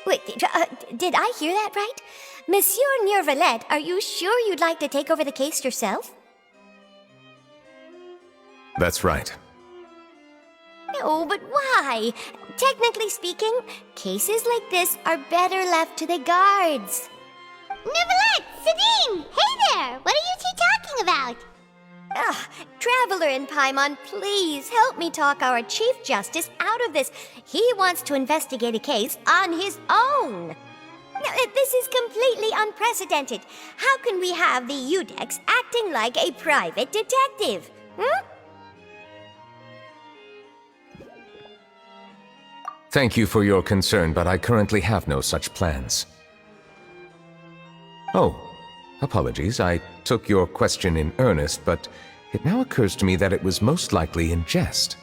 Wait, did I hear that right? Monsieur Neuvillette, are you sure you'd like to take over the case yourself? That's right. No, but why? Technically speaking, cases like this are better left to the guards. Neuvillette! Sidine! Hey there! What are you two talking about? Traveler in Paimon, please help me talk our Chief Justice out of this. He wants to investigate a case on his own. Now, this is completely unprecedented. How can we have the Udex acting like a private detective? Thank you for your concern, but I currently have no such plans. Oh, apologies. I took your question in earnest, but it now occurs to me that it was most likely in jest.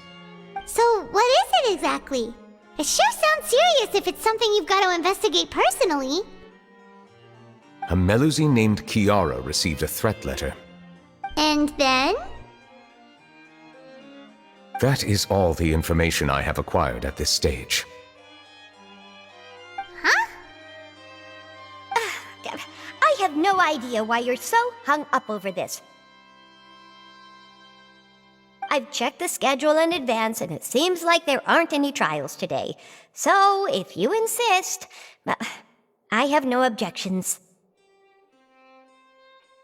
So, what is it exactly? It sure sounds serious if it's something you've got to investigate personally. A Melusine named Kiara received a threat letter. And then? That is all the information I have acquired at this stage. Huh? I have no idea why you're so hung up over this. I've checked the schedule in advance, and it seems like there aren't any trials today. So, if you insist, I have no objections.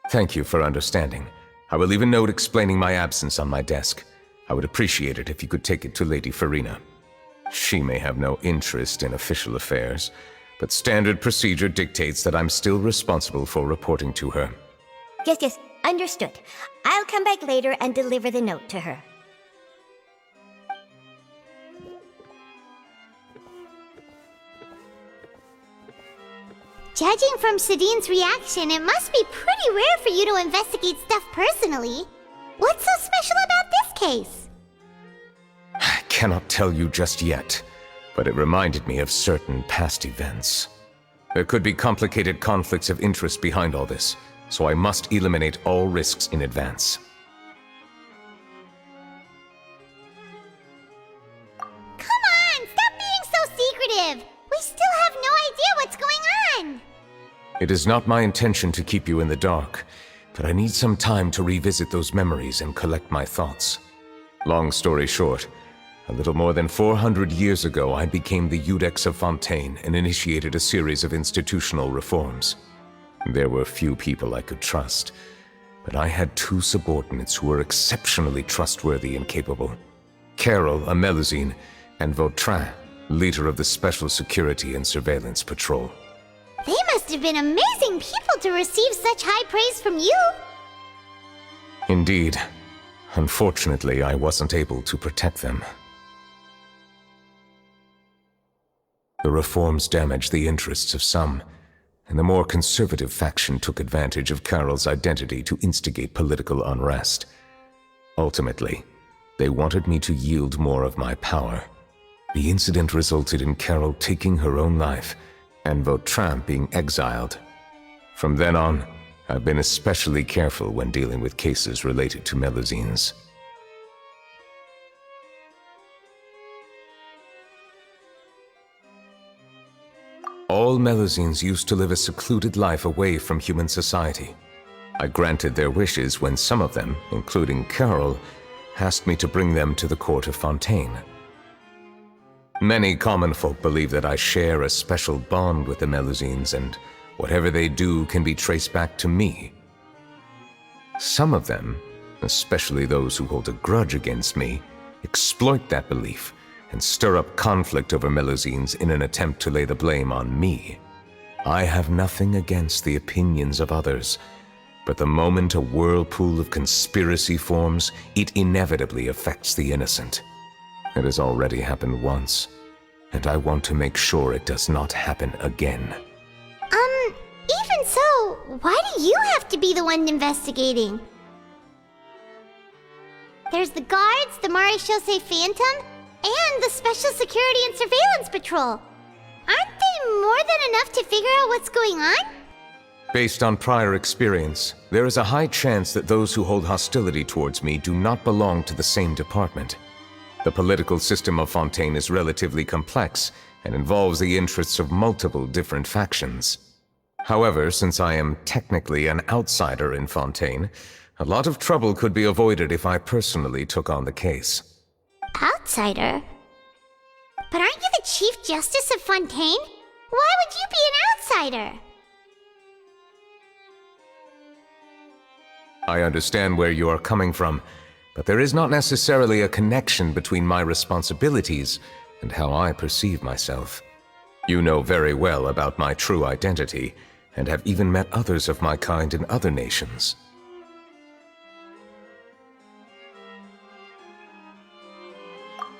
Thank you for understanding. I will leave a note explaining my absence on my desk. I would appreciate it if you could take it to Lady Farina. She may have no interest in official affairs, but standard procedure dictates that I'm still responsible for reporting to her. Yes, understood. I'll come back later and deliver the note to her. Judging from Sidine's reaction, it must be pretty rare for you to investigate stuff personally. What's so special about this case? I cannot tell you just yet, but it reminded me of certain past events. There could be complicated conflicts of interest behind all this, so I must eliminate all risks in advance. Come on, stop being so secretive! We still have no idea what's going on! It is not my intention to keep you in the dark, but I need some time to revisit those memories and collect my thoughts. Long story short, a little more than 400 years ago, I became the Udex of Fontaine and initiated a series of institutional reforms. There were few people I could trust, but I had two subordinates who were exceptionally trustworthy and capable. Carol, a Melusine, and Vautrin, leader of the Special Security and Surveillance Patrol. They must have been amazing people to receive such high praise from you! Indeed. Unfortunately, I wasn't able to protect them. The reforms damaged the interests of some, and the more conservative faction took advantage of Carol's identity to instigate political unrest. Ultimately, they wanted me to yield more of my power. The incident resulted in Carol taking her own life, and Vautrin being exiled. From then on, I've been especially careful when dealing with cases related to Melusines. All Melusines used to live a secluded life away from human society. I granted their wishes when some of them, including Carol, asked me to bring them to the court of Fontaine. Many common folk believe that I share a special bond with the Melusines, and whatever they do can be traced back to me. Some of them, especially those who hold a grudge against me, exploit that belief and stir up conflict over Melusines in an attempt to lay the blame on me. I have nothing against the opinions of others, but the moment a whirlpool of conspiracy forms, it inevitably affects the innocent. It has already happened once, and I want to make sure it does not happen again. Even so, why do you have to be the one investigating? There's the guards, the Marechaussee Phantom, and the Special Security and Surveillance Patrol. Aren't they more than enough to figure out what's going on? Based on prior experience, there is a high chance that those who hold hostility towards me do not belong to the same department. The political system of Fontaine is relatively complex, and involves the interests of multiple different factions. However, since I am technically an outsider in Fontaine, a lot of trouble could be avoided if I personally took on the case. Outsider? But aren't you the Chief Justice of Fontaine? Why would you be an outsider? I understand where you are coming from, but there is not necessarily a connection between my responsibilities and how I perceive myself. You know very well about my true identity, and have even met others of my kind in other nations.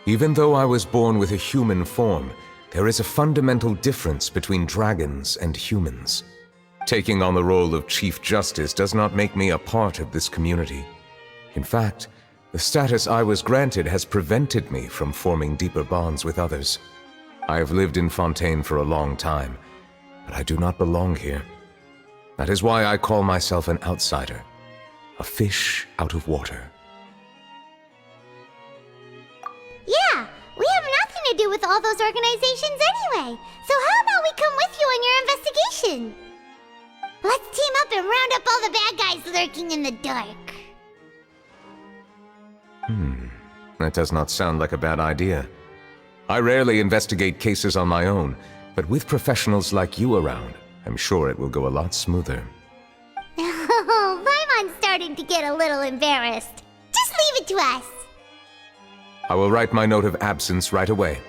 Even though I was born with a human form, there is a fundamental difference between dragons and humans. Taking on the role of Chief Justice does not make me a part of this community. In fact, the status I was granted has prevented me from forming deeper bonds with others. I have lived in Fontaine for a long time, but I do not belong here. That is why I call myself an outsider, a fish out of water. Yeah, we have nothing to do with all those organizations anyway. So how about we come with you on your investigation? Let's team up and round up all the bad guys lurking in the dark. That does not sound like a bad idea. I rarely investigate cases on my own, but with professionals like you around, I'm sure it will go a lot smoother. Oh, Paimon's starting to get a little embarrassed. Just leave it to us. I will write my note of absence right away.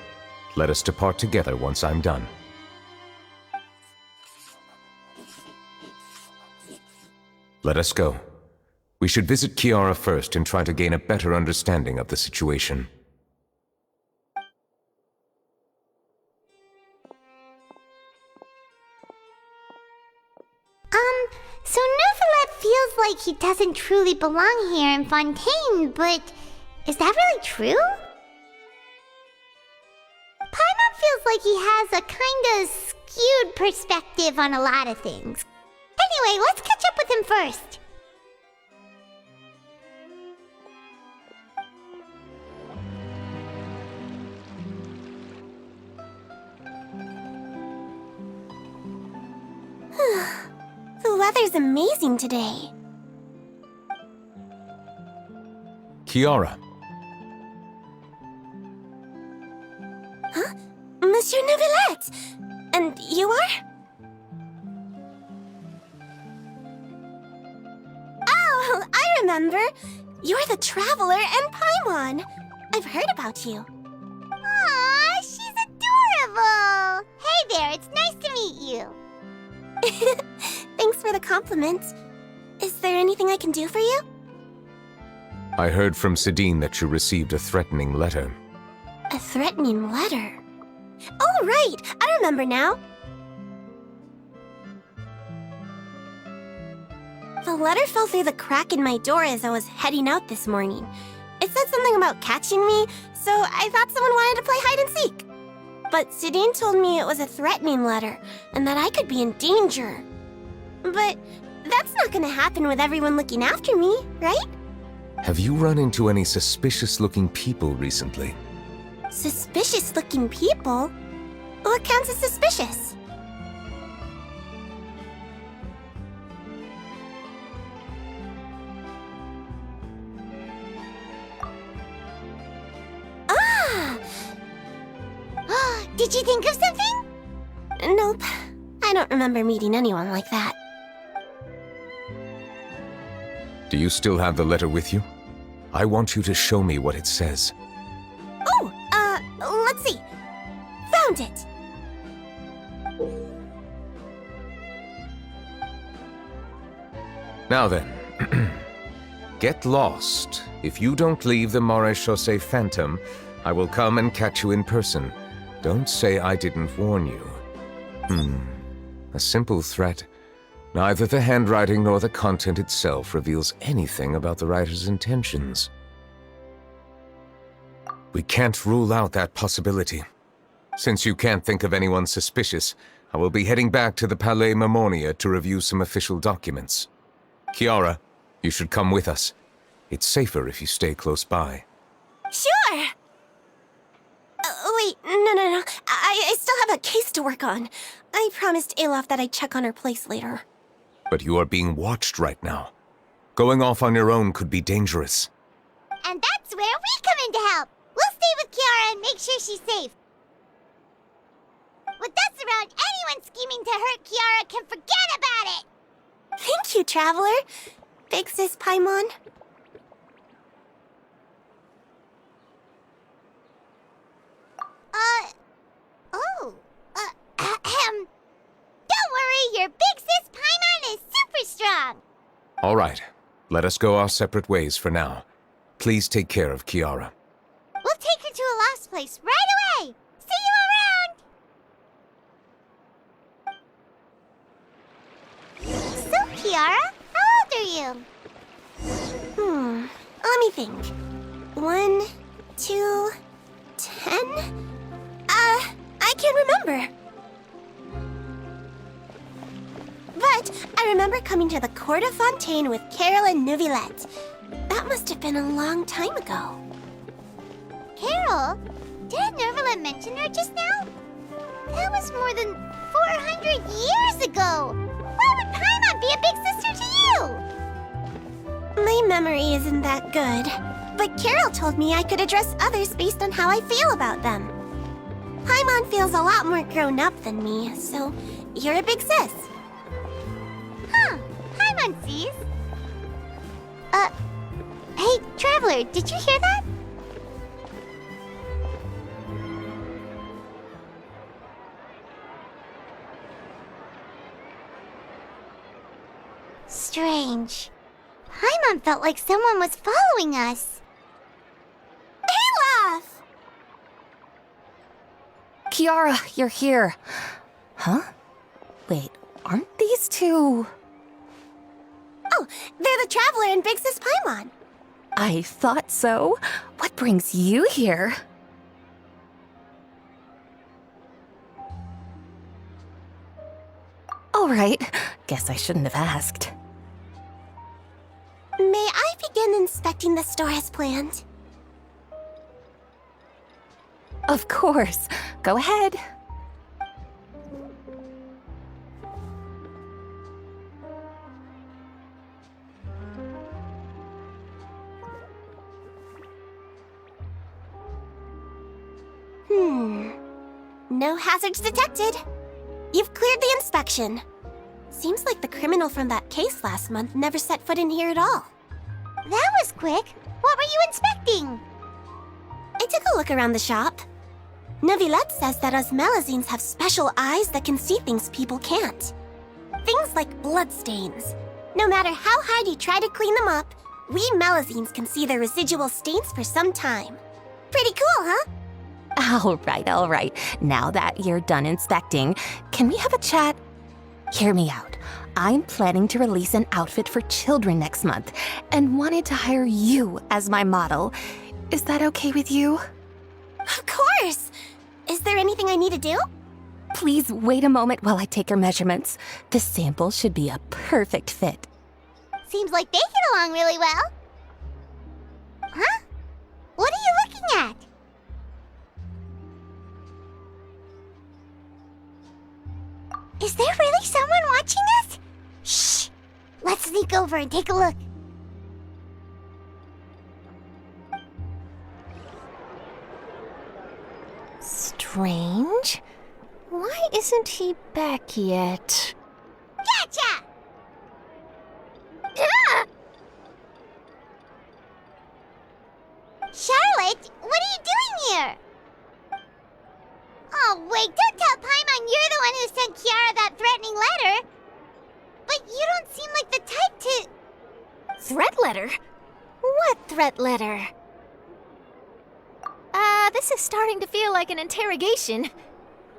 Let us depart together once I'm done. Let us go. We should visit Kiara first and try to gain a better understanding of the situation. So Neuvillette feels like he doesn't truly belong here in Fontaine, but is that really true? Paimon feels like he has a kinda skewed perspective on a lot of things. Anyway, let's catch up with him first. The weather's amazing today. Kiara. Huh? Monsieur Neuvillette! And you are? Oh, I remember! You're the Traveler and Paimon! I've heard about you. Aw, she's adorable! Hey there, it's nice to meet you. Thanks for the compliment. Is there anything I can do for you? I heard from Sidine that you received a threatening letter. A threatening letter? Oh, right! I remember now. The letter fell through the crack in my door as I was heading out this morning. It said something about catching me, so I thought someone wanted to play hide and seek. But Sidine told me it was a threatening letter, and that I could be in danger. But that's not gonna happen with everyone looking after me, right? Have you run into any suspicious-looking people recently? Suspicious-looking people? What counts as suspicious? Ah! Did you think of something? Nope. I don't remember meeting anyone like that. Do you still have the letter with you? I want you to show me what it says. Oh, let's see. Found it! Now then, get lost. If you don't leave the Maréchaussée Phantom, I will come and catch you in person. Don't say I didn't warn you. A simple threat. Neither the handwriting nor the content itself reveals anything about the writer's intentions. We can't rule out that possibility. Since you can't think of anyone suspicious, I will be heading back to the Palais Mermonia to review some official documents. Kiara, you should come with us. It's safer if you stay close by. Sure! Wait, no. I I still have a case to work on. I promised Alof that I'd check on her place later. But you are being watched right now. Going off on your own could be dangerous. And that's where we come in to help. We'll stay with Kiara and make sure she's safe. With us around, anyone scheming to hurt Kiara can forget about it! Thank you, Traveler. Big Sis Paimon. Don't worry, your Big Sis Paimon is super strong! All right, let us go our separate ways for now. Please take care of Kiara. We'll take her to a lost place right away! See you around! So, Kiara, how old are you? Let me think. 1, 2, 10? I can't remember. But I remember coming to the Court of Fontaine with Carol and Neuvillette. That must have been a long time ago. Carol? Didn't Neuvillette mention her just now? That was more than 400 years ago! Why would Paimon be a big sister to you? My memory isn't that good, but Carol told me I could address others based on how I feel about them. Paimon feels a lot more grown up than me, so you're a big sis. Huh, Paimon sees. Hey, Traveler, did you hear that? Strange. Paimon felt like someone was following us. Olaf! Kiara, you're here. Huh? Wait, aren't these two... Oh, they're the Traveler and Big Sis Paimon. I thought so. What brings you here? All right, guess I shouldn't have asked. May I begin inspecting the store as planned? Of course. Go ahead. No hazards detected. You've cleared the inspection. Seems like the criminal from that case last month never set foot in here at all. That was quick. What were you inspecting? I took a look around the shop. Neuvillette says that us Melazines have special eyes that can see things people can't. Things like bloodstains. No matter how hard you try to clean them up, we Melazines can see their residual stains for some time. Pretty cool, huh? All right. Now that you're done inspecting, can we have a chat? Hear me out. I'm planning to release an outfit for children next month and wanted to hire you as my model. Is that okay with you? Of course! Is there anything I need to do? Please wait a moment while I take your measurements. The sample should be a perfect fit. Seems like they get along really well. Huh? What are you looking at? Is there really someone watching us? Shh! Let's sneak over and take a look. Strange. Why isn't he back yet? Gotcha! Ah! Charlotte, what are you doing here? Oh, wait, don't tell Paimon you're the one who sent Kiara that threatening letter. But you don't seem like the type to... Threat letter? What threat letter? This is starting to feel like an interrogation.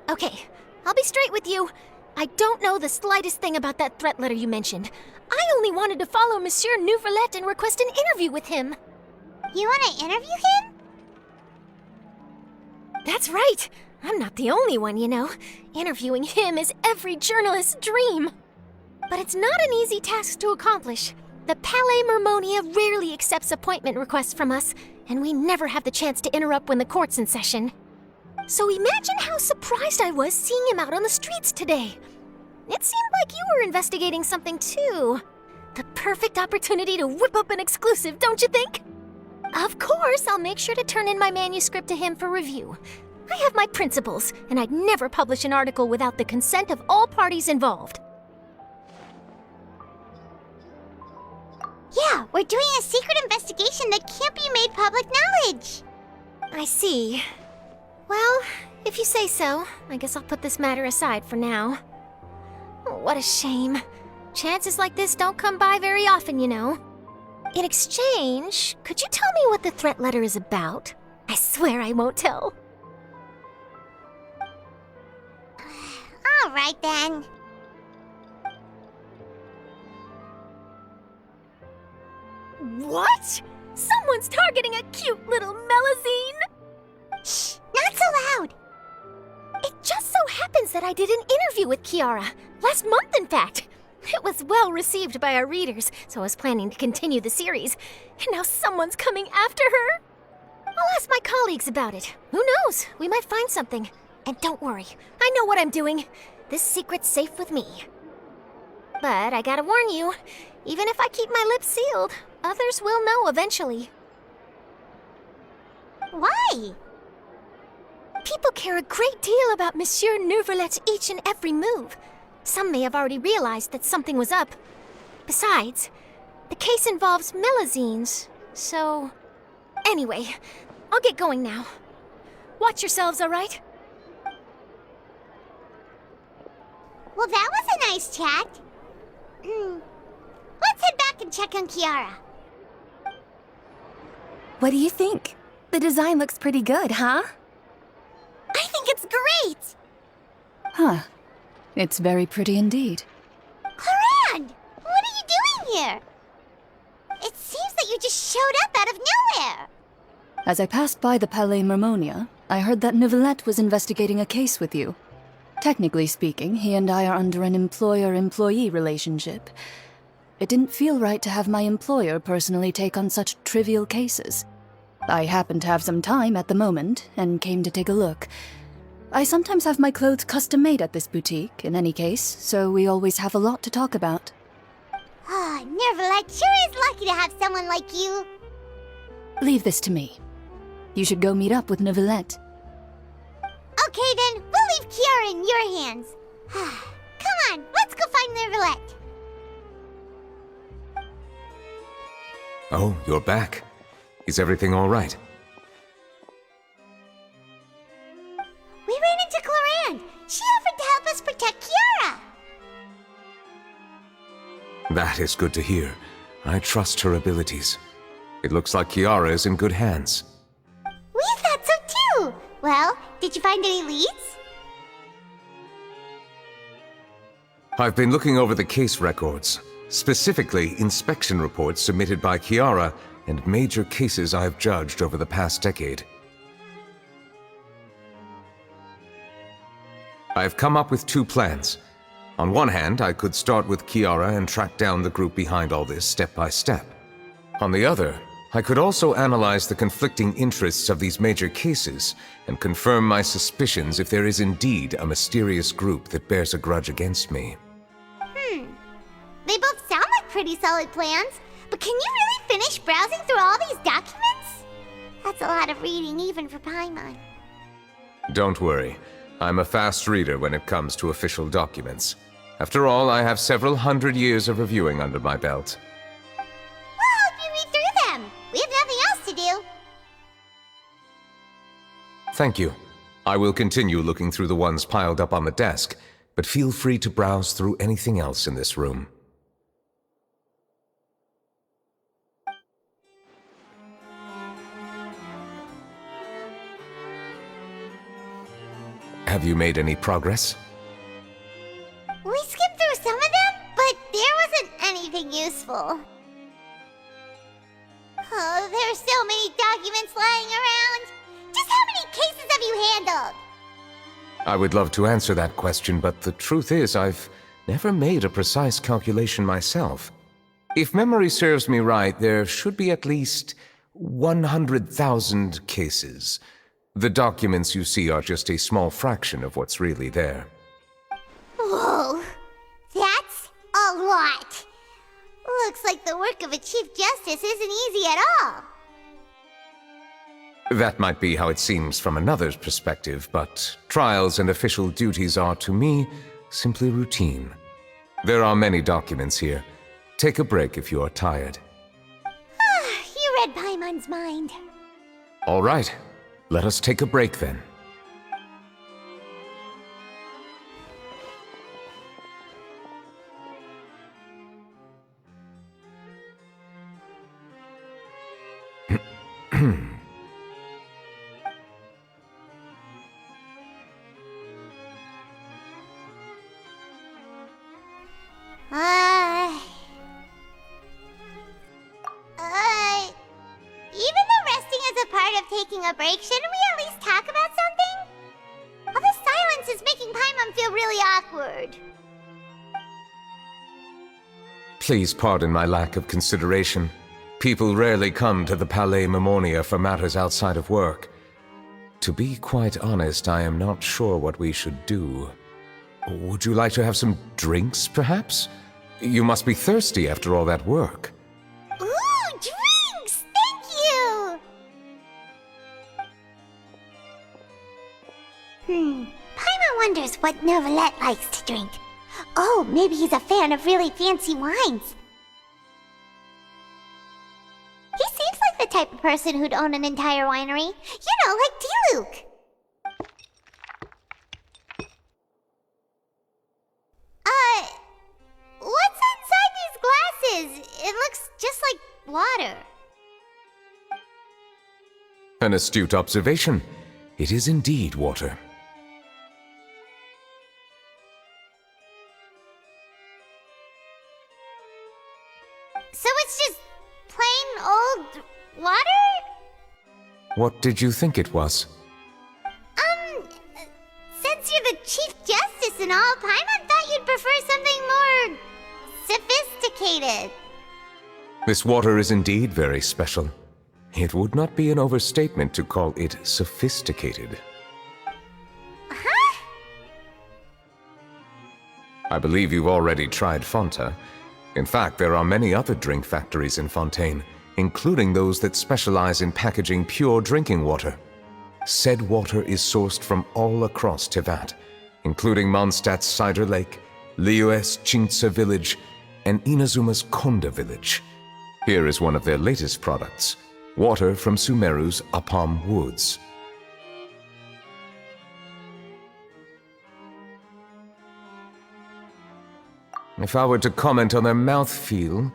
Okay, I'll be straight with you. I don't know the slightest thing about that threat letter you mentioned. I only wanted to follow Monsieur Neuvillette and request an interview with him. You want to interview him? That's right. I'm not the only one, you know. Interviewing him is every journalist's dream. But it's not an easy task to accomplish. The Palais Mermonia rarely accepts appointment requests from us, and we never have the chance to interrupt when the court's in session. So imagine how surprised I was seeing him out on the streets today. It seemed like you were investigating something too. The perfect opportunity to whip up an exclusive, don't you think? Of course, I'll make sure to turn in my manuscript to him for review. I have my principles, and I'd never publish an article without the consent of all parties involved. Yeah, we're doing a secret investigation that can't be made public knowledge. I see. Well, if you say so, I guess I'll put this matter aside for now. Oh, what a shame. Chances like this don't come by very often, you know. In exchange, could you tell me what the threat letter is about? I swear I won't tell. All right then. What? Someone's targeting a cute little Melazine? Shh, not so loud. It just so happens that I did an interview with Kiara. Last month, in fact. It was well received by our readers, so I was planning to continue the series. And now someone's coming after her. I'll ask my colleagues about it. Who knows? We might find something. And don't worry, I know what I'm doing. This secret's safe with me. But I gotta warn you, even if I keep my lips sealed, others will know eventually. Why? People care a great deal about Monsieur Neuvillette's each and every move. Some may have already realized that something was up. Besides, the case involves Melazines, so... Anyway, I'll get going now. Watch yourselves, all right? Well, that was a nice chat. Let's head back and check on Kiara. What do you think? The design looks pretty good, huh? I think it's great! Huh. It's very pretty indeed. Clorinde! What are you doing here? It seems that you just showed up out of nowhere. As I passed by the Palais Mermonia, I heard that Neuvillette was investigating a case with you. Technically speaking, he and I are under an employer-employee relationship. It didn't feel right to have my employer personally take on such trivial cases. I happened to have some time at the moment, and came to take a look. I sometimes have my clothes custom-made at this boutique, in any case, so we always have a lot to talk about. Ah, Neuvillette sure is lucky to have someone like you. Leave this to me. You should go meet up with Neuvillette. Okay then, we'll leave Kiara in your hands. Come on, let's go find Neuvillette. Oh, you're back. Is everything all right? We ran into Clorinde. She offered to help us protect Kiara. That is good to hear. I trust her abilities. It looks like Kiara is in good hands. We thought so too. Well, did you find any leads? I've been looking over the case records, specifically inspection reports submitted by Kiara and major cases I've judged over the past decade. I've come up with two plans. On one hand, I could start with Kiara and track down the group behind all this step by step. On the other, I could also analyze the conflicting interests of these major cases and confirm my suspicions if there is indeed a mysterious group that bears a grudge against me. They both sound like pretty solid plans, but can you really finish browsing through all these documents? That's a lot of reading even for Paimon. Don't worry. I'm a fast reader when it comes to official documents. After all, I have several hundred years of reviewing under my belt. We'll help you read through them. We have nothing else to do. Thank you. I will continue looking through the ones piled up on the desk, but feel free to browse through anything else in this room. Have you made any progress? We skimmed through some of them, but there wasn't anything useful. Oh, there are so many documents lying around. Just how many cases have you handled? I would love to answer that question, but the truth is I've never made a precise calculation myself. If memory serves me right, there should be at least 100,000 cases. The documents you see are just a small fraction of what's really there. Whoa, that's a lot. Looks like the work of a Chief Justice isn't easy at all. That might be how it seems from another's perspective, but trials and official duties are, to me, simply routine. There are many documents here. Take a break if you are tired. You read Paimon's mind. All right, let us take a break then. Even though resting is a part of taking a break, shouldn't we at least talk about something? All this silence is making Paimon feel really awkward. Please pardon my lack of consideration. People rarely come to the Palais Mermonia for matters outside of work. To be quite honest, I am not sure what we should do. Would you like to have some drinks, perhaps? You must be thirsty after all that work. Ooh, drinks! Thank you! Paimon wonders what Neuvillette likes to drink. Oh, maybe he's a fan of really fancy wines. He seems like the type of person who'd own an entire winery. You know, like dialog. What's inside these glasses? It looks just like water. An astute observation. It is indeed water. So it's just plain old water? What did you think it was? Since you're the Chief Justice and all, Paimon thought you'd prefer something more sophisticated. This water is indeed very special. It would not be an overstatement to call it sophisticated. Huh? I believe you've already tried Fonta. In fact, there are many other drink factories in Fontaine, including those that specialize in packaging pure drinking water. Said water is sourced from all across Tevat, including Mondstadt's Cider Lake, Liyue's Chintsa Village, and Inazuma's Konda Village. Here is one of their latest products, water from Sumeru's Apam Woods. If I were to comment on their mouthfeel,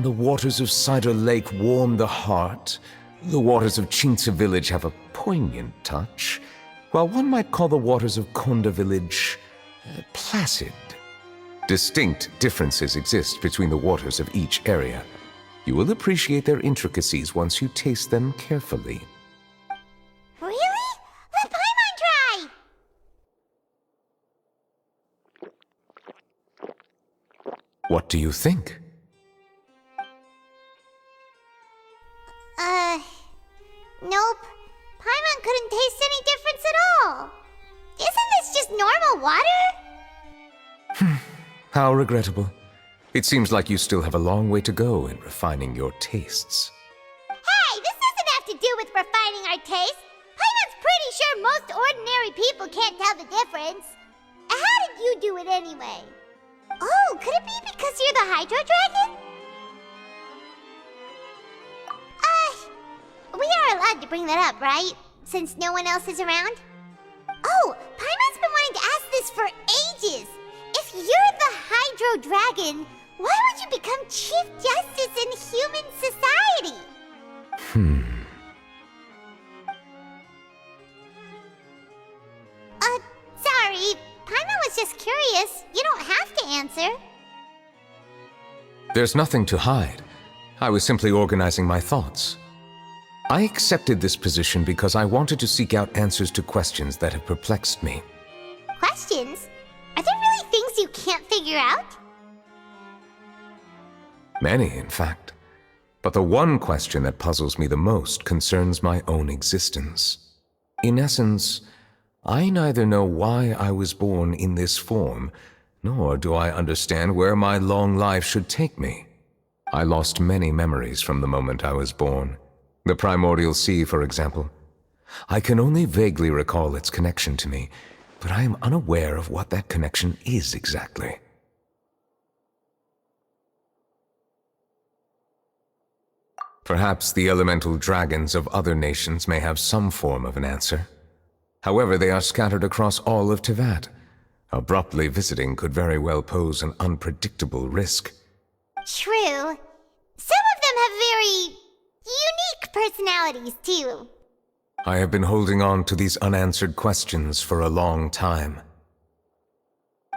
the waters of Cider Lake warm the heart. The waters of Chintsa Village have a poignant touch, while one might call the waters of Konda Village placid. Distinct differences exist between the waters of each area. You will appreciate their intricacies once you taste them carefully. Really? Let Paimon try! What do you think? Nope. Paimon couldn't taste any difference at all. Isn't this just normal water? How regrettable. It seems like you still have a long way to go in refining your tastes. Hey, this doesn't have to do with refining our taste. Paimon's pretty sure most ordinary people can't tell the difference. How did you do it anyway? Oh, could it be because you're the Hydro Dragon? We are allowed to bring that up, right? Since no one else is around? Oh, Paimon's been wanting to ask this for ages! If you're the Hydro Dragon, why would you become Chief Justice in human society? Sorry. Paimon was just curious. You don't have to answer. There's nothing to hide. I was simply organizing my thoughts. I accepted this position because I wanted to seek out answers to questions that have perplexed me. Questions? Are there really things you can't figure out? Many, in fact. But the one question that puzzles me the most concerns my own existence. In essence, I neither know why I was born in this form, nor do I understand where my long life should take me. I lost many memories from the moment I was born. The primordial sea, for example. I can only vaguely recall its connection to me, but I am unaware of what that connection is exactly. Perhaps the elemental dragons of other nations may have some form of an answer. However, they are scattered across all of Teyvat. Abruptly visiting could very well pose an unpredictable risk. True. Some of them have very unique personalities, too. I have been holding on to these unanswered questions for a long time.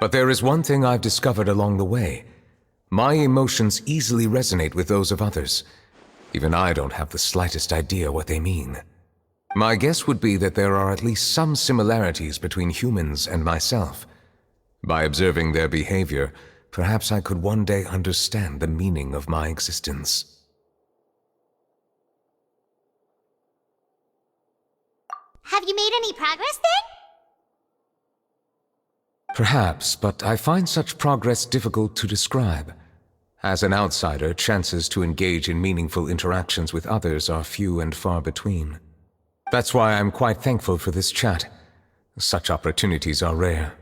But there is one thing I've discovered along the way. My emotions easily resonate with those of others. Even I don't have the slightest idea what they mean. My guess would be that there are at least some similarities between humans and myself. By observing their behavior, perhaps I could one day understand the meaning of my existence. Have you made any progress then? Perhaps, but I find such progress difficult to describe. As an outsider, chances to engage in meaningful interactions with others are few and far between. That's why I'm quite thankful for this chat. Such opportunities are rare.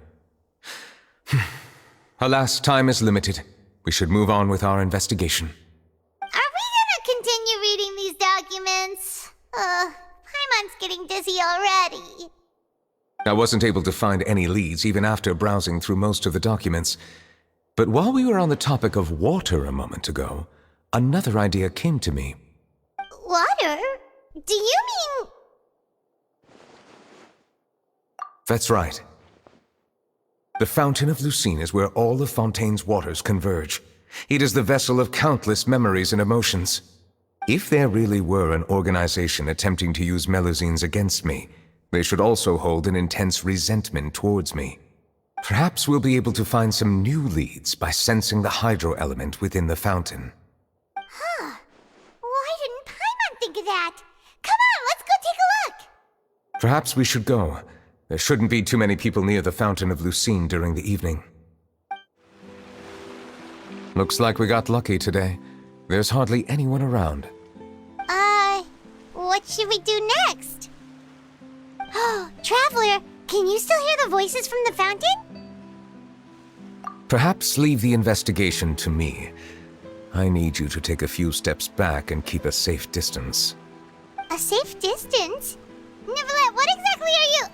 Alas, time is limited. We should move on with our investigation. Are we gonna continue reading these documents? Paimon's getting dizzy already. I wasn't able to find any leads even after browsing through most of the documents. But while we were on the topic of water a moment ago, another idea came to me. Water? Do you mean... That's right. The Fountain of Lucine is where all of Fontaine's waters converge. It is the vessel of countless memories and emotions. If there really were an organization attempting to use Melusines against me, they should also hold an intense resentment towards me. Perhaps we'll be able to find some new leads by sensing the hydro element within the fountain. Huh. Why didn't Paimon think of that? Come on, let's go take a look! Perhaps we should go. There shouldn't be too many people near the Fountain of Lucine during the evening. Looks like we got lucky today. There's hardly anyone around. What should we do next? Oh, Traveler, can you still hear the voices from the fountain? Perhaps leave the investigation to me. I need you to take a few steps back and keep a safe distance. A safe distance? Neuvillette, what exactly are you...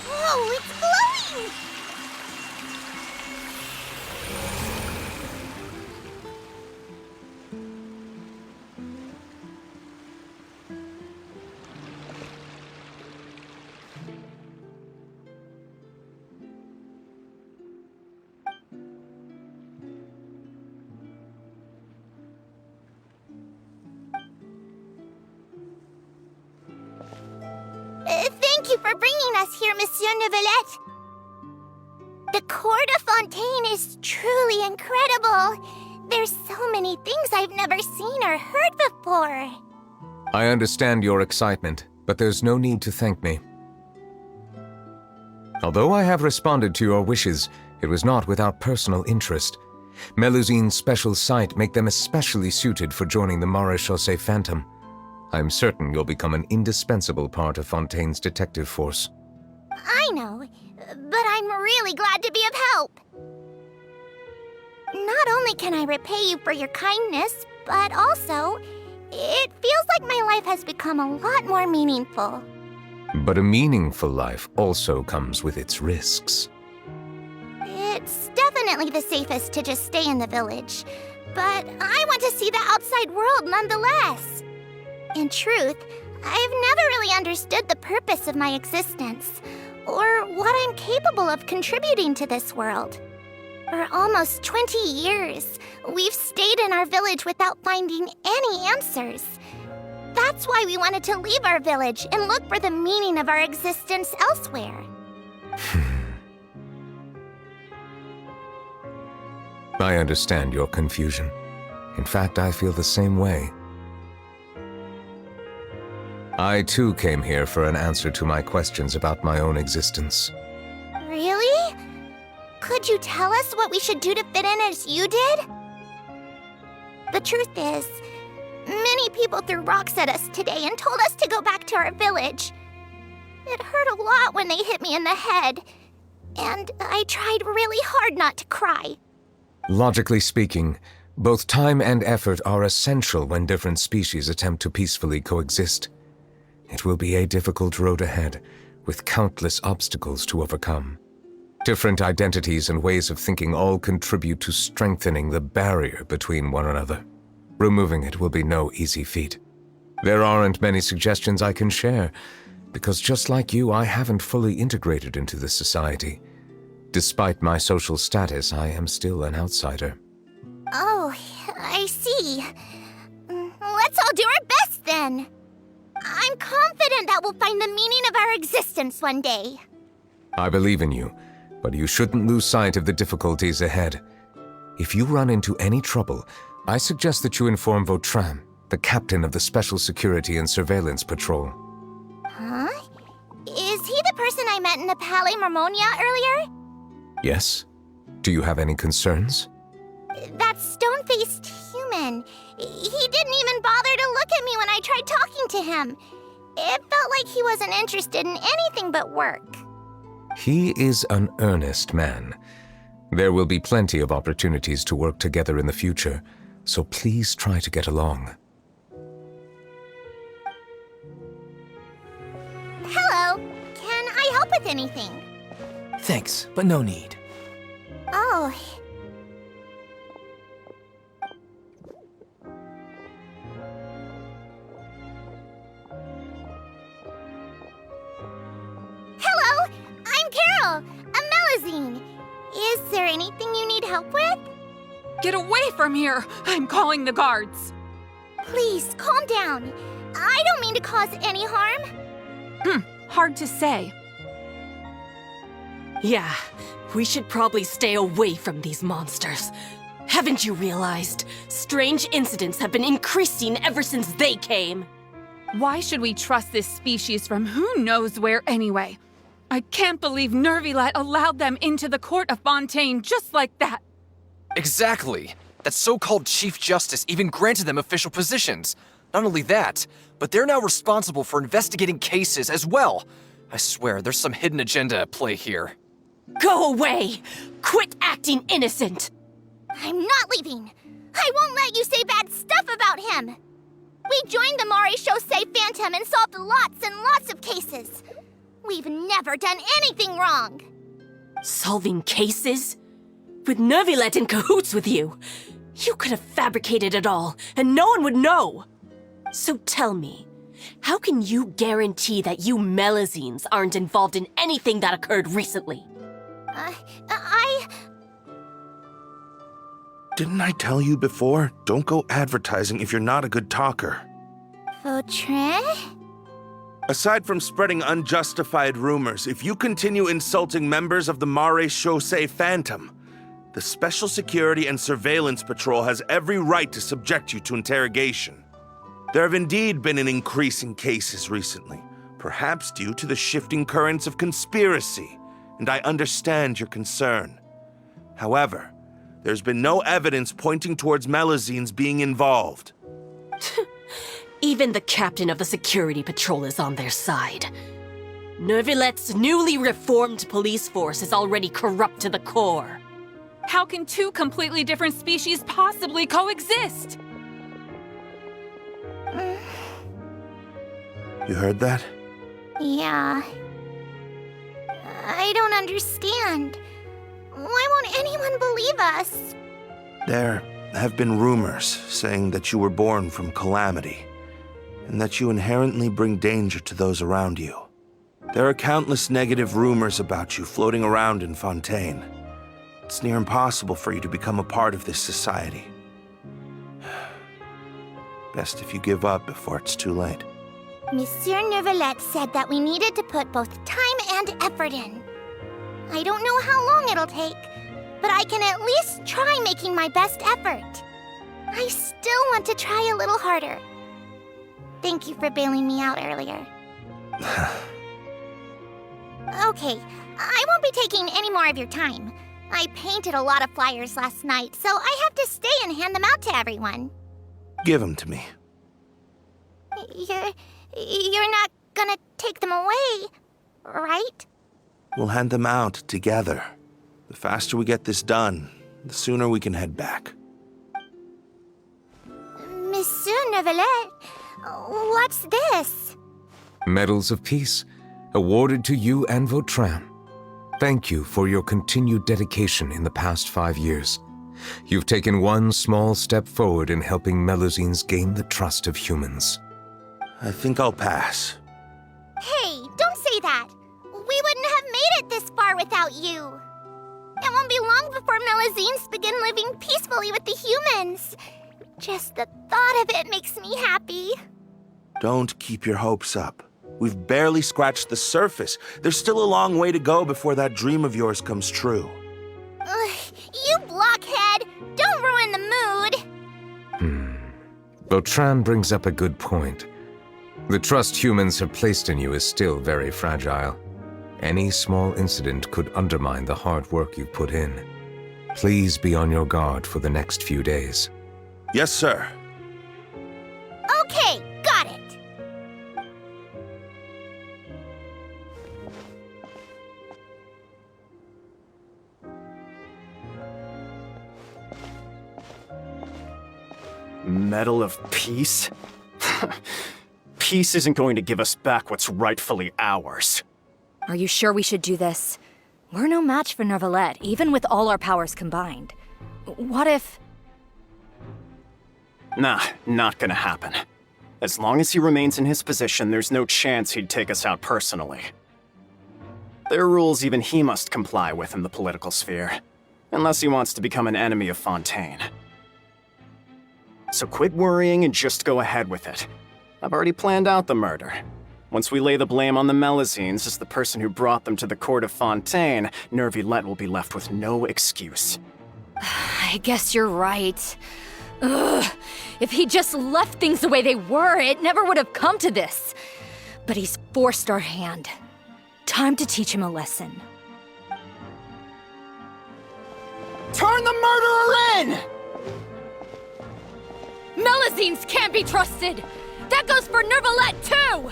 Whoa, it's glowing! Thank you for bringing us here, Monsieur Neuvillette. The Court of Fontaine is truly incredible. There's so many things I've never seen or heard before. I understand your excitement, but there's no need to thank me. Although I have responded to your wishes, it was not without personal interest. Melusine's special sight make them especially suited for joining the Maréchaussée Phantom. I'm certain you'll become an indispensable part of Fontaine's detective force. I know, but I'm really glad to be of help. Not only can I repay you for your kindness, but also, it feels like my life has become a lot more meaningful. But a meaningful life also comes with its risks. It's definitely the safest to just stay in the village, but I want to see the outside world nonetheless. In truth, I've never really understood the purpose of my existence, or what I'm capable of contributing to this world. For almost 20 years, we've stayed in our village without finding any answers. That's why we wanted to leave our village and look for the meaning of our existence elsewhere. I understand your confusion. In fact, I feel the same way. I too came here for an answer to my questions about my own existence. Really? Could you tell us what we should do to fit in as you did? The truth is, many people threw rocks at us today and told us to go back to our village. It hurt a lot when they hit me in the head, and I tried really hard not to cry. Logically speaking, both time and effort are essential when different species attempt to peacefully coexist. It will be a difficult road ahead, with countless obstacles to overcome. Different identities and ways of thinking all contribute to strengthening the barrier between one another. Removing it will be no easy feat. There aren't many suggestions I can share, because just like you, I haven't fully integrated into this society. Despite my social status, I am still an outsider. Oh, I see. Let's all do our best then. I'm confident that we'll find the meaning of our existence one day. I believe in you, but you shouldn't lose sight of the difficulties ahead. If you run into any trouble, I suggest that you inform Vautrin, the captain of the Special Security and Surveillance Patrol. Huh? Is he the person I met in the Palais Marmonia earlier? Yes? Do you have any concerns? That stone-faced human. He didn't even bother to look at me when I tried talking to him. It felt like he wasn't interested in anything but work. He is an earnest man. There will be plenty of opportunities to work together in the future, so please try to get along. Hello. Can I help with anything? Thanks, but no need. Oh. Hello, I'm Carol, a Melazine. Is there anything you need help with? Get away from here! I'm calling the guards! Please, calm down. I don't mean to cause any harm. Hard to say. Yeah, we should probably stay away from these monsters. Haven't you realized? Strange incidents have been increasing ever since they came. Why should we trust this species from who knows where anyway? I can't believe Neuvillette allowed them into the court of Fontaine just like that. Exactly. That so-called Chief Justice even granted them official positions. Not only that, but they're now responsible for investigating cases as well. I swear, there's some hidden agenda at play here. Go away! Quit acting innocent! I'm not leaving. I won't let you say bad stuff about him. We joined the Maréchaussée Phantom and solved lots and lots of cases. We've never done anything wrong. Solving cases? With Neuvillette in cahoots with you? You could have fabricated it all, and no one would know. So tell me, how can you guarantee that you Melazines aren't involved in anything that occurred recently? Didn't I tell you before? Don't go advertising if you're not a good talker. Vautrin? Aside from spreading unjustified rumors, if you continue insulting members of the Maréchaussée Phantom, the Special Security and Surveillance Patrol has every right to subject you to interrogation. There have indeed been an increase in cases recently, perhaps due to the shifting currents of conspiracy, and I understand your concern. However, there's been no evidence pointing towards Melazines being involved. Even the captain of the security patrol is on their side. Neuvillette's newly reformed police force is already corrupt to the core. How can two completely different species possibly coexist? You heard that? Yeah. I don't understand. Why won't anyone believe us? There have been rumors saying that you were born from calamity, and that you inherently bring danger to those around you. There are countless negative rumors about you floating around in Fontaine. It's near impossible for you to become a part of this society. Best if you give up before it's too late. Monsieur Neuvillette said that we needed to put both time and effort in. I don't know how long it'll take, but I can at least try making my best effort. I still want to try a little harder. Thank you for bailing me out earlier. Okay, I won't be taking any more of your time. I painted a lot of flyers last night, so I have to stay and hand them out to everyone. Give them to me. You're not gonna take them away, right? We'll hand them out together. The faster we get this done, the sooner we can head back. Monsieur Neuvillette, what's this? Medals of Peace, awarded to you and Vautrin. Thank you for your continued dedication in the past 5 years. You've taken one small step forward in helping Melusines gain the trust of humans. I think I'll pass. Hey, don't say that. We wouldn't have made it this far without you. It won't be long before Melusines begin living peacefully with the humans. Just the thought of it makes me happy. Don't keep your hopes up. We've barely scratched the surface. There's still a long way to go before that dream of yours comes true. You blockhead! Don't ruin the mood! Vautrin brings up a good point. The trust humans have placed in you is still very fragile. Any small incident could undermine the hard work you've put in. Please be on your guard for the next few days. Yes, sir. Okay, got it. Medal of Peace? Peace isn't going to give us back what's rightfully ours. Are you sure we should do this? We're no match for Neuvillette, even with all our powers combined. What if... Nah, not gonna happen. As long as he remains in his position, there's no chance he'd take us out personally. There are rules even he must comply with in the political sphere, unless he wants to become an enemy of Fontaine. So quit worrying and just go ahead with it. I've already planned out the murder. Once we lay the blame on the Melusines as the person who brought them to the court of Fontaine, Neuvillette will be left with no excuse. I guess you're right. Ugh. If he just left things the way they were, it never would have come to this. But he's forced our hand. Time to teach him a lesson. Turn the murderer in! Melusines can't be trusted! That goes for Neuvillette, too!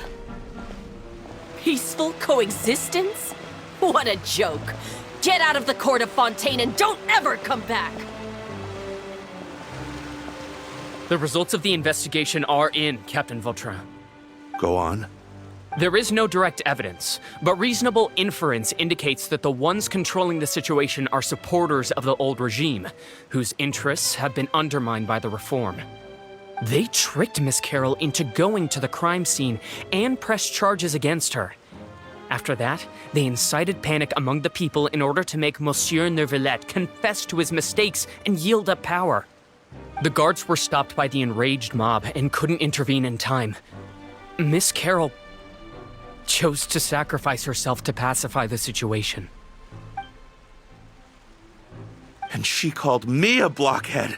Peaceful coexistence? What a joke. Get out of the court of Fontaine and don't ever come back! The results of the investigation are in, Captain Vautrin. Go on. There is no direct evidence, but reasonable inference indicates that the ones controlling the situation are supporters of the old regime, whose interests have been undermined by the reform. They tricked Miss Carroll into going to the crime scene and pressed charges against her. After that, they incited panic among the people in order to make Monsieur Neuvillette confess to his mistakes and yield up power. The guards were stopped by the enraged mob and couldn't intervene in time. Miss Carroll chose to sacrifice herself to pacify the situation. And she called me a blockhead.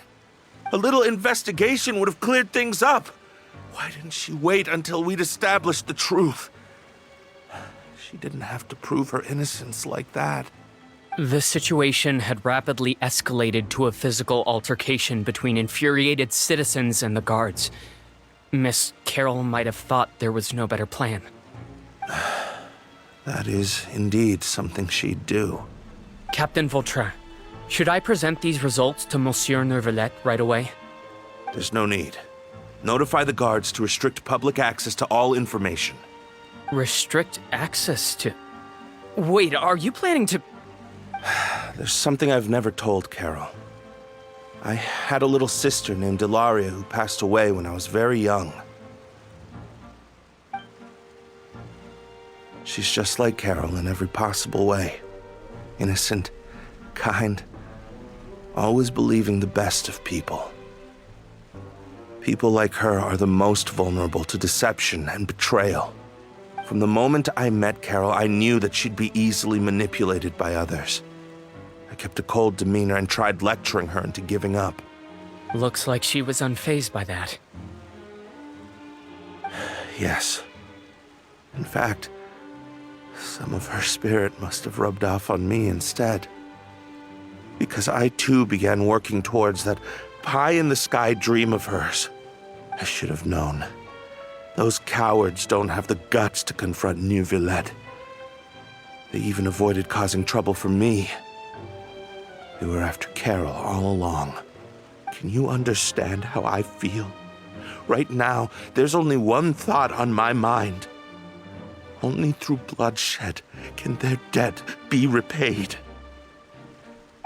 A little investigation would have cleared things up. Why didn't she wait until we'd established the truth? She didn't have to prove her innocence like that. The situation had rapidly escalated to a physical altercation between infuriated citizens and the guards. Miss Carroll might have thought there was no better plan. That is indeed something she'd do. Captain Vautrin, should I present these results to Monsieur Neuvillette right away? There's no need. Notify the guards to restrict public access to all information. Restrict access to... Wait, are you planning to... There's something I've never told Carol. I had a little sister named Ilaria who passed away when I was very young. She's just like Carol in every possible way. Innocent, kind, always believing the best of people. People like her are the most vulnerable to deception and betrayal. From the moment I met Carol, I knew that she'd be easily manipulated by others. I kept a cold demeanor and tried lecturing her into giving up. Looks like she was unfazed by that. Yes. In fact, some of her spirit must have rubbed off on me instead. Because I too began working towards that pie-in-the-sky dream of hers. I should have known. Those cowards don't have the guts to confront Neuvillette. They even avoided causing trouble for me. They were after Carol all along. Can you understand how I feel? Right now, there's only one thought on my mind. Only through bloodshed can their debt be repaid.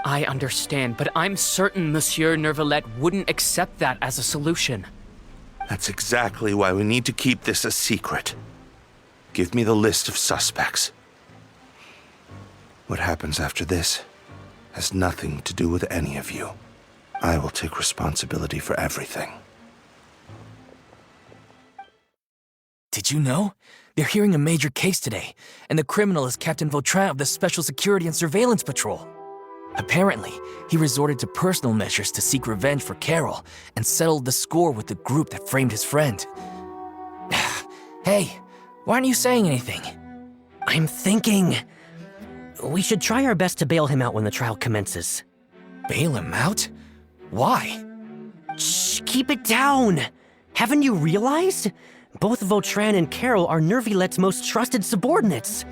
I understand, but I'm certain Monsieur Neuvillette wouldn't accept that as a solution. That's exactly why we need to keep this a secret. Give me the list of suspects. What happens after this has nothing to do with any of you. I will take responsibility for everything. Did you know? They're hearing a major case today, and the criminal is Captain Vautrin of the Special Security and Surveillance Patrol. Apparently, he resorted to personal measures to seek revenge for Carol and settled the score with the group that framed his friend. Hey, why aren't you saying anything? I'm thinking... we should try our best to bail him out when the trial commences. Bail him out? Why? Shh, keep it down! Haven't you realized? Both Vautrin and Carol are Neuvillette's most trusted subordinates.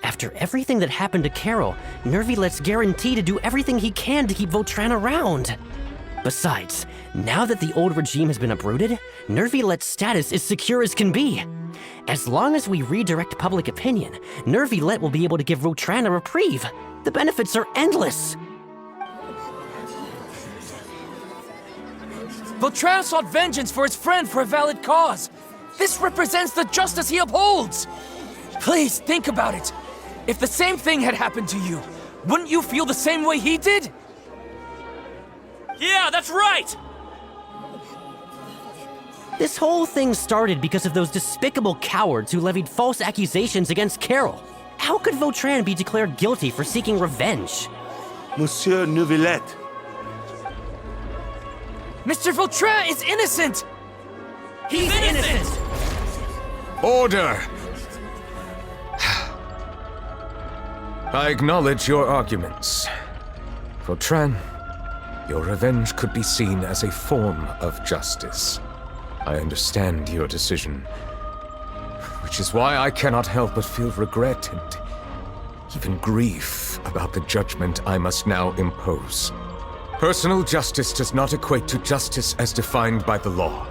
After everything that happened to Carol, Neuvillette's guaranteed to do everything he can to keep Vautrin around. Besides, now that the old regime has been uprooted, Neuvillette's status is secure as can be. As long as we redirect public opinion, Neuvillette will be able to give Vautrin a reprieve. The benefits are endless. Vautrin sought vengeance for his friend for a valid cause. This represents the justice he upholds. Please, think about it. If the same thing had happened to you, wouldn't you feel the same way he did? Yeah, that's right! This whole thing started because of those despicable cowards who levied false accusations against Carol. How could Vautrin be declared guilty for seeking revenge? Monsieur Neuvillette. Mr. Vautrin is innocent! He's innocent! Order! I acknowledge your arguments. Vautrin, your revenge could be seen as a form of justice. I understand your decision, which is why I cannot help but feel regret and even grief about the judgment I must now impose. Personal justice does not equate to justice as defined by the law.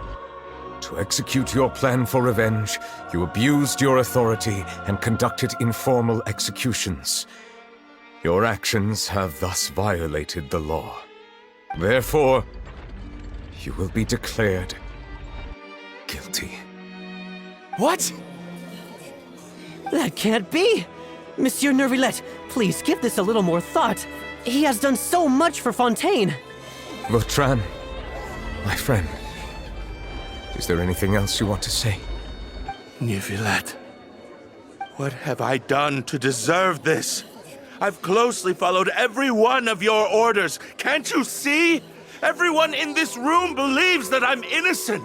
To execute your plan for revenge, you abused your authority and conducted informal executions. Your actions have thus violated the law. Therefore, you will be declared guilty. What? That can't be! Monsieur Neuvillette, please give this a little more thought. He has done so much for Fontaine. Vautrin, my friend, is there anything else you want to say? Neuvillette, what have I done to deserve this? I've closely followed every one of your orders. Can't you see? Everyone in this room believes that I'm innocent.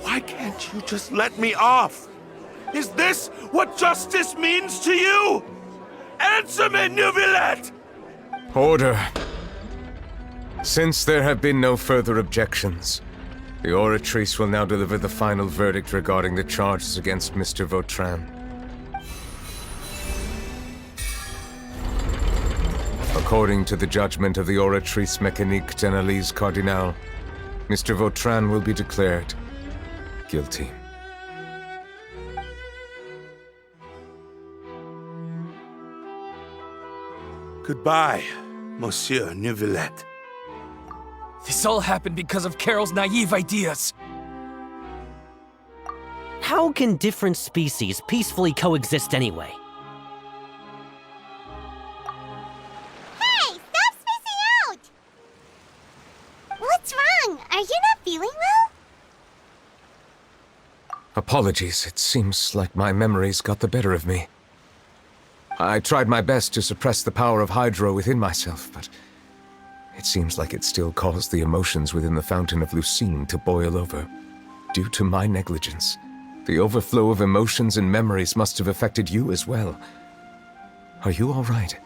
Why can't you just let me off? Is this what justice means to you? Answer me, Neuvillette! Order. Since there have been no further objections, the Oratrice will now deliver the final verdict regarding the charges against Mr. Vautrin. According to the judgment of the Oratrice Mécanique d'Analyse Cardinal, Mr. Vautrin will be declared guilty. Goodbye, Monsieur Neuvillette. This all happened because of Carol's naive ideas. How can different species peacefully coexist anyway? Hey, stop spacing out! What's wrong? Are you not feeling well? Apologies, it seems like my memories got the better of me. I tried my best to suppress the power of Hydro within myself, but it seems like it still caused the emotions within the Fountain of Lucine to boil over. Due to my negligence, the overflow of emotions and memories must have affected you as well. Are you all right?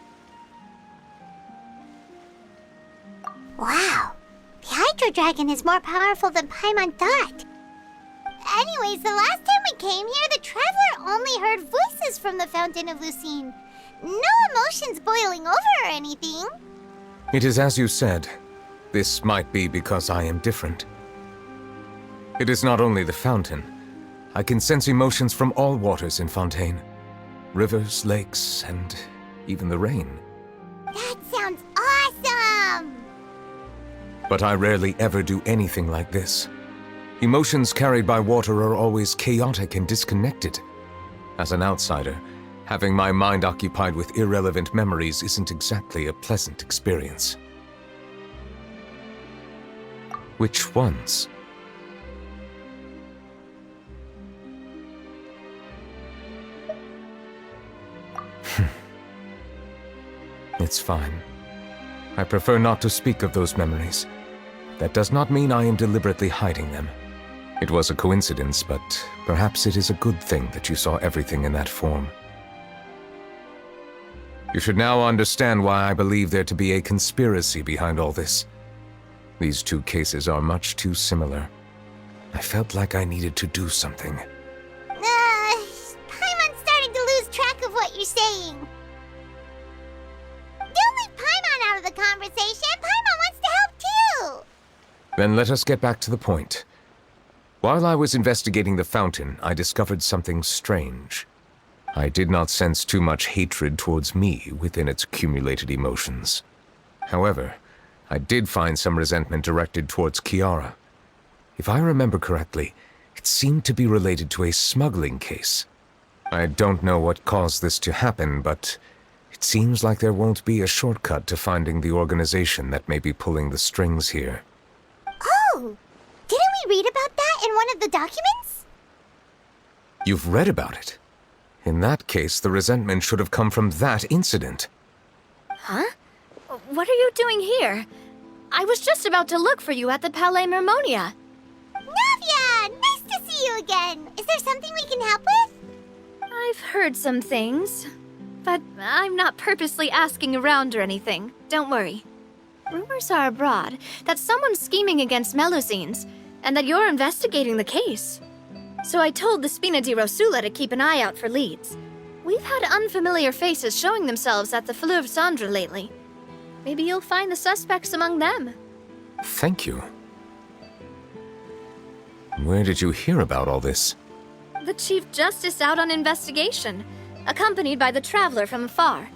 Wow. The Hydro Dragon is more powerful than Paimon thought. Anyways, the last time we came here, the Traveler only heard voices from the Fountain of Lucine. No emotions boiling over or anything. It is as you said. This might be because I am different. It is not only the fountain. I can sense emotions from all waters in Fontaine. Rivers, lakes, and even the rain. That sounds awesome! But I rarely ever do anything like this. Emotions carried by water are always chaotic and disconnected. As an outsider, having my mind occupied with irrelevant memories isn't exactly a pleasant experience. Which ones? It's fine. I prefer not to speak of those memories. That does not mean I am deliberately hiding them. It was a coincidence, but perhaps it is a good thing that you saw everything in that form. You should now understand why I believe there to be a conspiracy behind all this. These two cases are much too similar. I felt like I needed to do something. Paimon's starting to lose track of what you're saying. Don't leave Paimon out of the conversation. Paimon wants to help too. Then let us get back to the point. While I was investigating the fountain, I discovered something strange. I did not sense too much hatred towards me within its accumulated emotions. However, I did find some resentment directed towards Kiara. If I remember correctly, it seemed to be related to a smuggling case. I don't know what caused this to happen, but it seems like there won't be a shortcut to finding the organization that may be pulling the strings here. Oh! Didn't we read about that in one of the documents? You've read about it? In that case, the resentment should have come from that incident. Huh? What are you doing here? I was just about to look for you at the Palais Mermonia. Navia! Nice to see you again! Is there something we can help with? I've heard some things, but I'm not purposely asking around or anything. Don't worry. Rumors are abroad that someone's scheming against Melusines, and that you're investigating the case. So I told the Spina di Rosula to keep an eye out for leads. We've had unfamiliar faces showing themselves at the Fleuve Cendre lately. Maybe you'll find the suspects among them. Thank you. Where did you hear about all this? The Chief Justice out on investigation, accompanied by the Traveler from afar.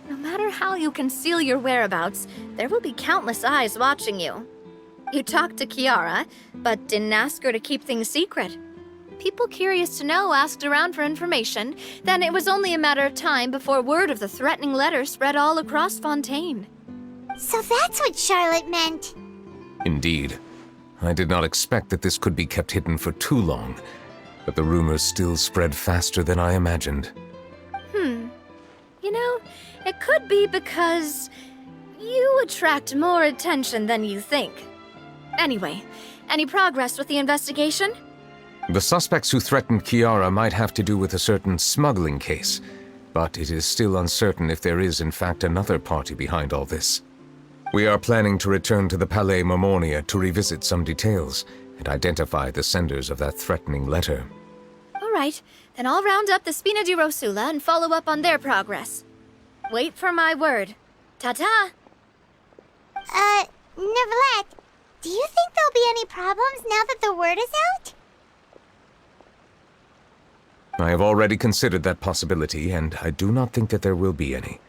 No matter how you conceal your whereabouts, there will be countless eyes watching you. You talked to Kiara, but didn't ask her to keep things secret. People curious to know asked around for information, then it was only a matter of time before word of the threatening letter spread all across Fontaine. So that's what Charlotte meant. Indeed. I did not expect that this could be kept hidden for too long, but the rumors still spread faster than I imagined. You know, it could be because you attract more attention than you think. Anyway, any progress with the investigation? The suspects who threatened Kiara might have to do with a certain smuggling case, but it is still uncertain if there is in fact another party behind all this. We are planning to return to the Palais Mermonia to revisit some details and identify the senders of that threatening letter. All right, then I'll round up the Spina di Rosula and follow up on their progress. Wait for my word. Ta-ta! Neuvillette, do you think there'll be any problems now that the word is out? I have already considered that possibility, and I do not think that there will be any.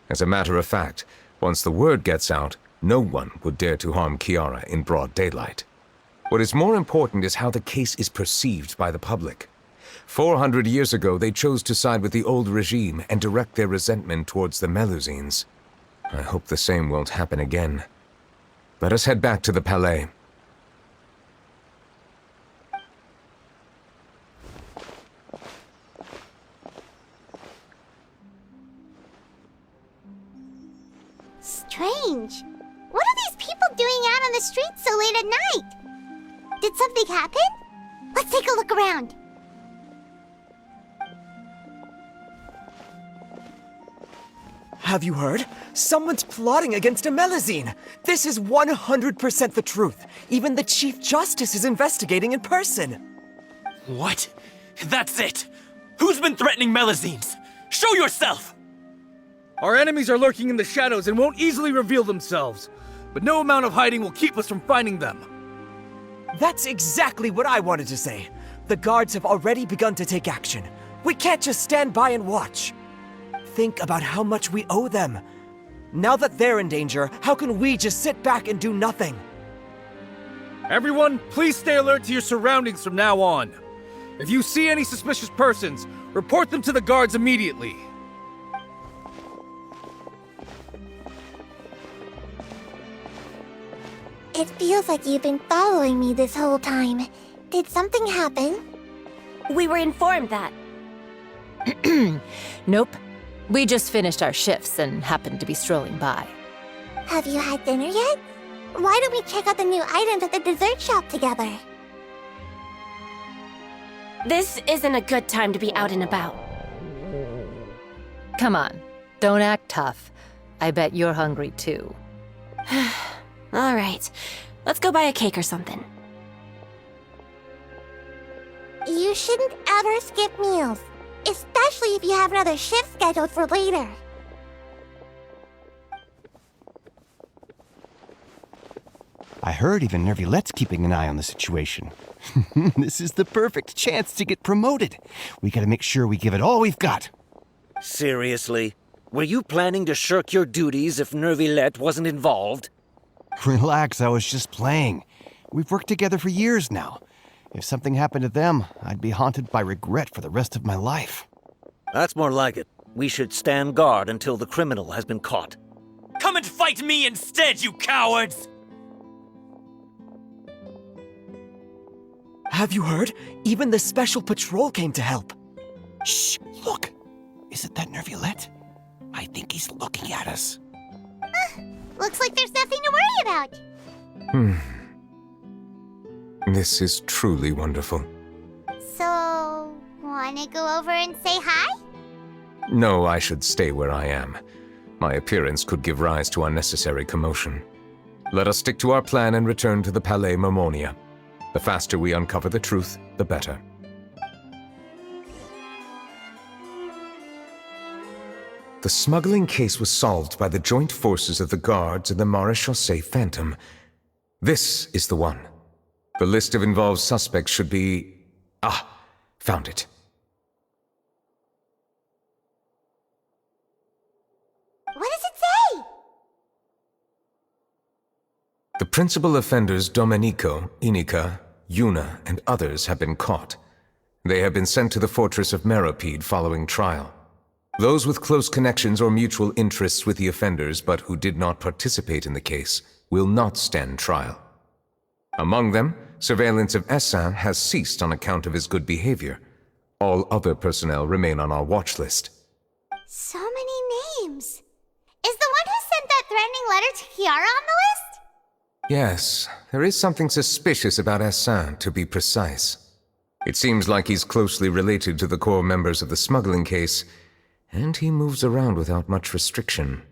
As a matter of fact, once the word gets out, no one would dare to harm Kiara in broad daylight. What is more important is how the case is perceived by the public. 400 years ago, they chose to side with the old regime and direct their resentment towards the Melusines. I hope the same won't happen again. Let us head back to the Palais. Strange. What are these people doing out on the streets so late at night? Did something happen? Let's take a look around. Have you heard? Someone's plotting against Amelazine! This is 100% the truth. Even the Chief Justice is investigating in person. What? That's it! Who's been threatening Melazines? Show yourself! Our enemies are lurking in the shadows and won't easily reveal themselves. But no amount of hiding will keep us from finding them. That's exactly what I wanted to say. The guards have already begun to take action. We can't just stand by and watch. Think about how much we owe them. Now that they're in danger, how can we just sit back and do nothing? Everyone, please stay alert to your surroundings from now on. If you see any suspicious persons, report them to the guards immediately. It feels like you've been following me this whole time. Did something happen? We were informed that. Nope. We just finished our shifts and happened to be strolling by. Have you had dinner yet? Why don't we check out the new items at the dessert shop together? This isn't a good time to be out and about. Come on, don't act tough. I bet you're hungry too. All right, let's go buy a cake or something. You shouldn't ever skip meals, especially if you have another shift scheduled for later. I heard even Neuvillette's keeping an eye on the situation. This is the perfect chance to get promoted. We gotta make sure we give it all we've got. Seriously? Were you planning to shirk your duties if Neuvillette wasn't involved? Relax, I was just playing. We've worked together for years now. If something happened to them, I'd be haunted by regret for the rest of my life. That's more like it. We should stand guard until the criminal has been caught. Come and fight me instead, you cowards! Have you heard? Even the Special Patrol came to help. Shh, look! Isn't that Neuvillette? I think he's looking at us. Looks like there's nothing to worry about. This is truly wonderful. So, wanna go over and say hi? No, I should stay where I am. My appearance could give rise to unnecessary commotion. Let us stick to our plan and return to the Palais Mermonia. The faster we uncover the truth, the better. The smuggling case was solved by the joint forces of the guards and the Maréchaussée Phantom. This is the one. The list of involved suspects should be... found it. What does it say? The principal offenders Domenico, Inica, Yuna, and others have been caught. They have been sent to the fortress of Meropide following trial. Those with close connections or mutual interests with the offenders but who did not participate in the case will not stand trial. Among them, surveillance of Essin has ceased on account of his good behavior. All other personnel remain on our watch list. So many names. Is the one who sent that threatening letter to Kiara on the list? Yes, there is something suspicious about Essin, to be precise. It seems like he's closely related to the core members of the smuggling case, and he moves around without much restriction.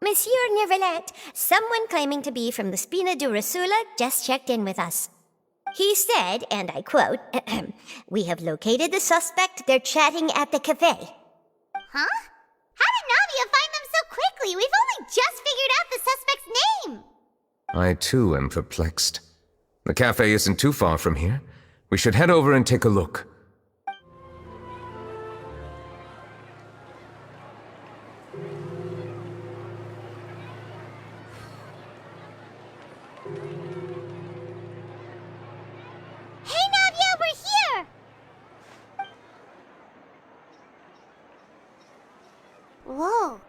Monsieur Neuvillette, someone claiming to be from the Spina Durasula just checked in with us. He said, and I quote, "We have located the suspect. They're chatting at the cafe." Huh? How did Navia find them so quickly? We've only just figured out the suspect's name. I too am perplexed. The cafe isn't too far from here. We should head over and take a look. Hey Navia, we're here! Whoa.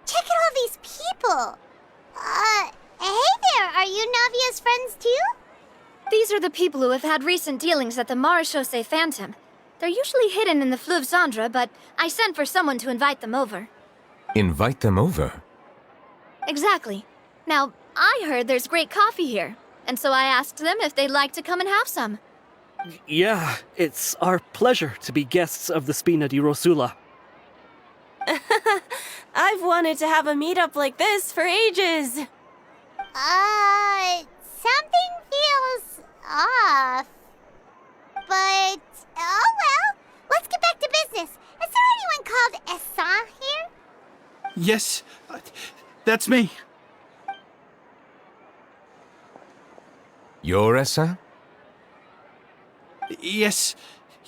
Check out all these people. Hey there, are you Navia's friends too? These are the people who have had recent dealings at the Maréchaussée Phantom. They're usually hidden in the Fleuve Cendre, but I sent for someone to invite them over. Invite them over? Exactly. Now, I heard there's great coffee here, and so I asked them if they'd like to come and have some. Yeah, it's our pleasure to be guests of the Spina di Rosula. I've wanted to have a meetup like this for ages. Something feels off. But, oh well. Let's get back to business. Is there anyone called Essan here? Yes, that's me. You're Essa? Yes,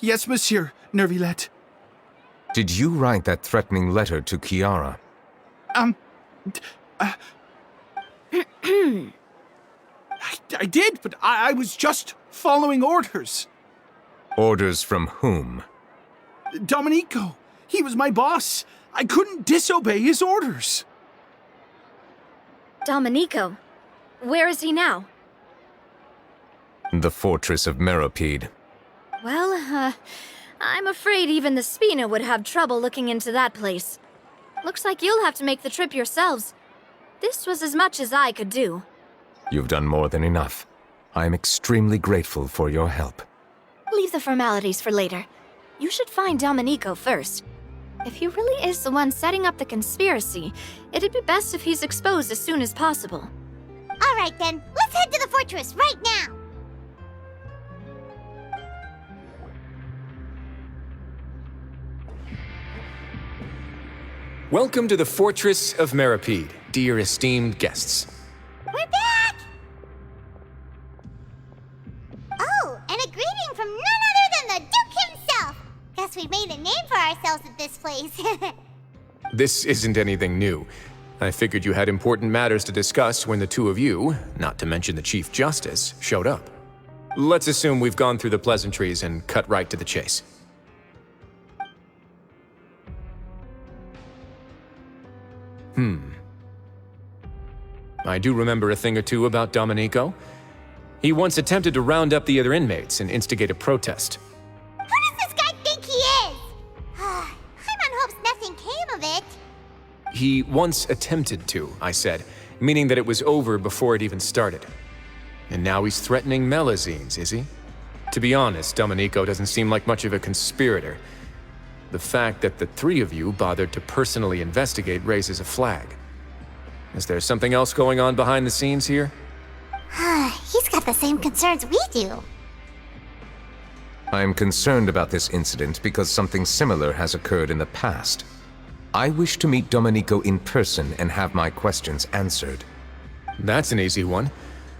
monsieur, Neuvillette. Did you write that threatening letter to Kiara? I did, but I was just following orders. Orders from whom? Domenico. He was my boss. I couldn't disobey his orders. Domenico. Where is he now? The fortress of Meropide. Well, I'm afraid even the Spina would have trouble looking into that place. Looks like you'll have to make the trip yourselves. This was as much as I could do. You've done more than enough. I am extremely grateful for your help. Leave the formalities for later. You should find Domenico first. If he really is the one setting up the conspiracy, it'd be best if he's exposed as soon as possible. All right then, let's head to the fortress right now. Welcome to the Fortress of Meropide, dear esteemed guests. We're back! Oh, and a greeting from none other than the Duke himself! Guess we've made a name for ourselves at this place. This isn't anything new. I figured you had important matters to discuss when the two of you, not to mention the Chief Justice, showed up. Let's assume we've gone through the pleasantries and cut right to the chase. I do remember a thing or two about Domenico. He once attempted to round up the other inmates and instigate a protest. Who does this guy think he is? Paimon hopes nothing came of it. He once attempted to, I said, meaning that it was over before it even started. And now he's threatening Melazines, is he? To be honest, Domenico doesn't seem like much of a conspirator. The fact that the three of you bothered to personally investigate raises a flag. Is there something else going on behind the scenes here? He's got the same concerns we do. I am concerned about this incident because something similar has occurred in the past. I wish to meet Domenico in person and have my questions answered. That's an easy one.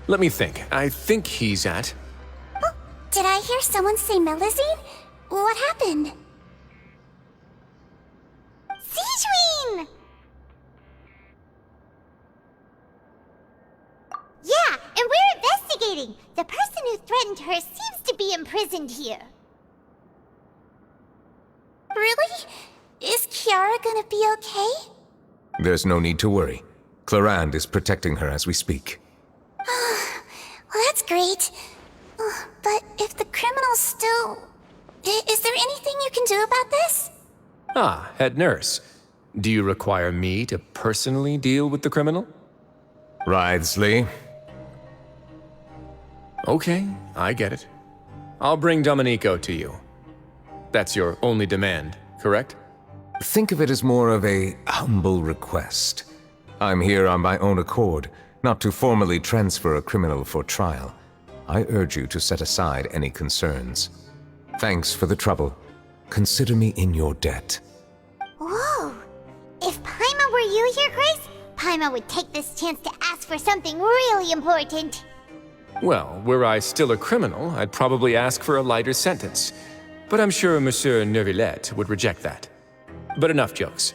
Let me think. I think he's at... Oh, did I hear someone say Melazine? What happened? Sigewinne! Yeah, and we're investigating. The person who threatened her seems to be imprisoned here. Really? Is Kiara gonna be okay? There's no need to worry. Clarande is protecting her as we speak. Well, that's great. But if the criminal's still... Is there anything you can do about this? Ah, head nurse. Do you require me to personally deal with the criminal? Wriothesley. Okay, I get it. I'll bring Domenico to you. That's your only demand, correct? Think of it as more of a humble request. I'm here on my own accord, not to formally transfer a criminal for trial. I urge you to set aside any concerns. Thanks for the trouble. Consider me in your debt. Whoa! If Paimon were you here, Grace, Paimon would take this chance to ask for something really important. Well, were I still a criminal, I'd probably ask for a lighter sentence. But I'm sure Monsieur Neuvillette would reject that. But enough jokes.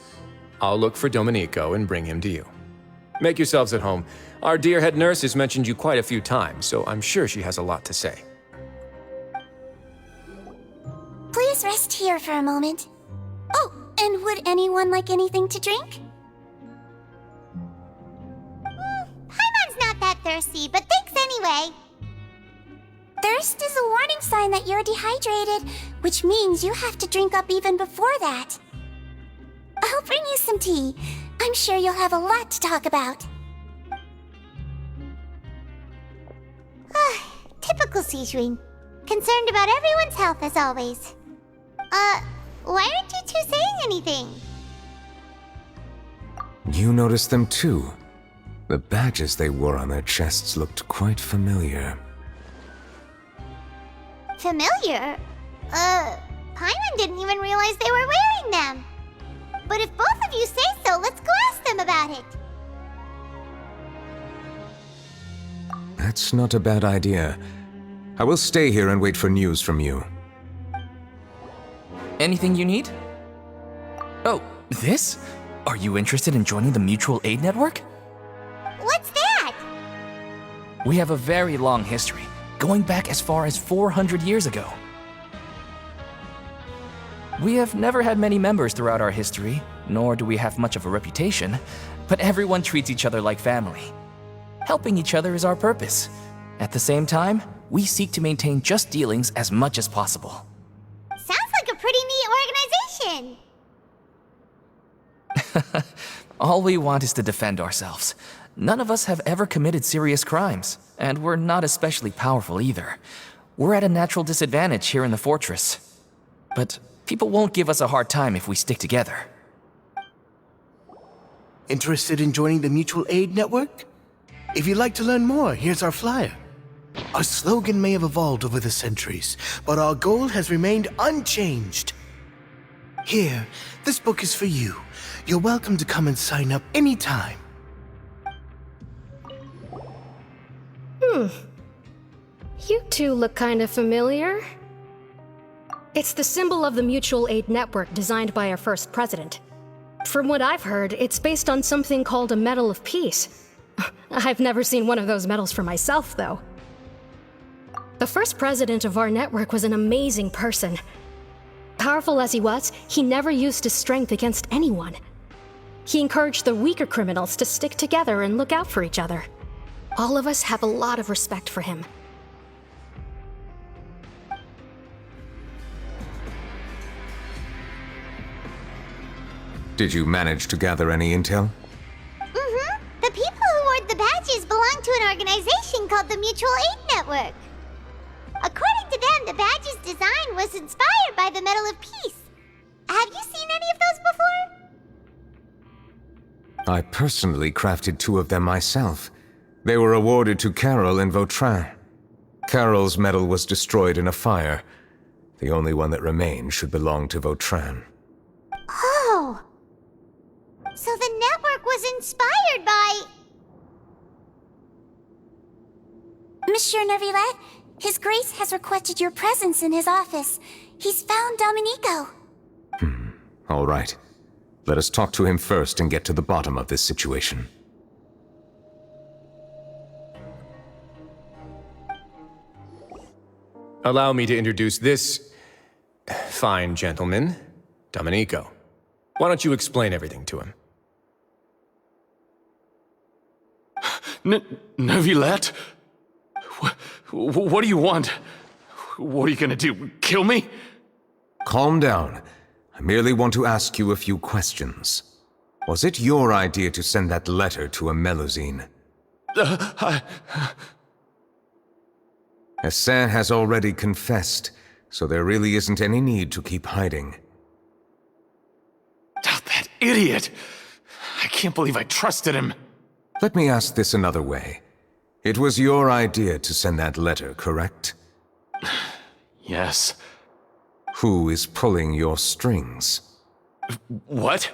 I'll look for Domenico and bring him to you. Make yourselves at home. Our dear head nurse has mentioned you quite a few times, so I'm sure she has a lot to say. Please rest here for a moment. Oh, and would anyone like anything to drink? Paimon's not that thirsty, but thanks anyway. Thirst is a warning sign that you're dehydrated, which means you have to drink up even before that. I'll bring you some tea. I'm sure you'll have a lot to talk about. Typical Sijun. Concerned about everyone's health as always. Why aren't you two saying anything? You noticed them too. The badges they wore on their chests looked quite familiar. Familiar? Paimon didn't even realize they were wearing them. But if both of you say so, let's go ask them about it. That's not a bad idea. I will stay here and wait for news from you. Anything you need? Oh, this? Are you interested in joining the Mutual Aid Network? What's that? We have a very long history, going back as far as 400 years ago. We have never had many members throughout our history, nor do we have much of a reputation, but everyone treats each other like family. Helping each other is our purpose. At the same time, we seek to maintain just dealings as much as possible. Sounds like a pretty neat organization. All we want is to defend ourselves. None of us have ever committed serious crimes, and we're not especially powerful either. We're at a natural disadvantage here in the fortress. But people won't give us a hard time if we stick together. Interested in joining the Mutual Aid Network? If you'd like to learn more, here's our flyer. Our slogan may have evolved over the centuries, but our goal has remained unchanged. Here, this book is for you. You're welcome to come and sign up anytime. You two look kind of familiar. It's the symbol of the Mutual Aid Network designed by our first president. From what I've heard, it's based on something called a Medal of Peace. I've never seen one of those medals for myself, though. The first president of our network was an amazing person. Powerful as he was, he never used his strength against anyone. He encouraged the weaker criminals to stick together and look out for each other. All of us have a lot of respect for him. Did you manage to gather any intel? Mm-hmm. The people who wore the badges belong to an organization called the Mutual Aid Network. According to them, the badge's design was inspired by the Medal of Peace. Have you seen any of those before? I personally crafted 2 of them myself. They were awarded to Carol and Vautrin. Carol's medal was destroyed in a fire. The only one that remained should belong to Vautrin. Oh! So the network was inspired by... Monsieur Neuvillette, His Grace has requested your presence in his office. He's found Domenico. All right. Let us talk to him first and get to the bottom of this situation. Allow me to introduce this fine gentleman, Domenico. Why don't you explain everything to him? Neuvillette? What do you want? What are you gonna do? Kill me? Calm down. I merely want to ask you a few questions. Was it your idea to send that letter to a Melusine? Hassan has already confessed, so there really isn't any need to keep hiding. That idiot! I can't believe I trusted him. Let me ask this another way. It was your idea to send that letter, correct? Yes. Who is pulling your strings? What?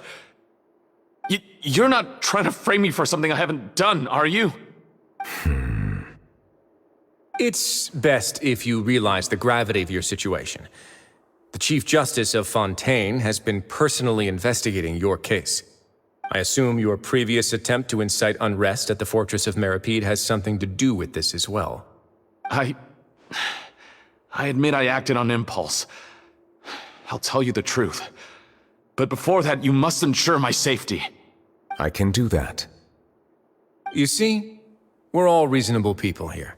You're not trying to frame me for something I haven't done, are you? It's best if you realize the gravity of your situation. The Chief Justice of Fontaine has been personally investigating your case. I assume your previous attempt to incite unrest at the Fortress of Meripede has something to do with this as well. I admit I acted on impulse. I'll tell you the truth. But before that, you must ensure my safety. I can do that. You see, we're all reasonable people here.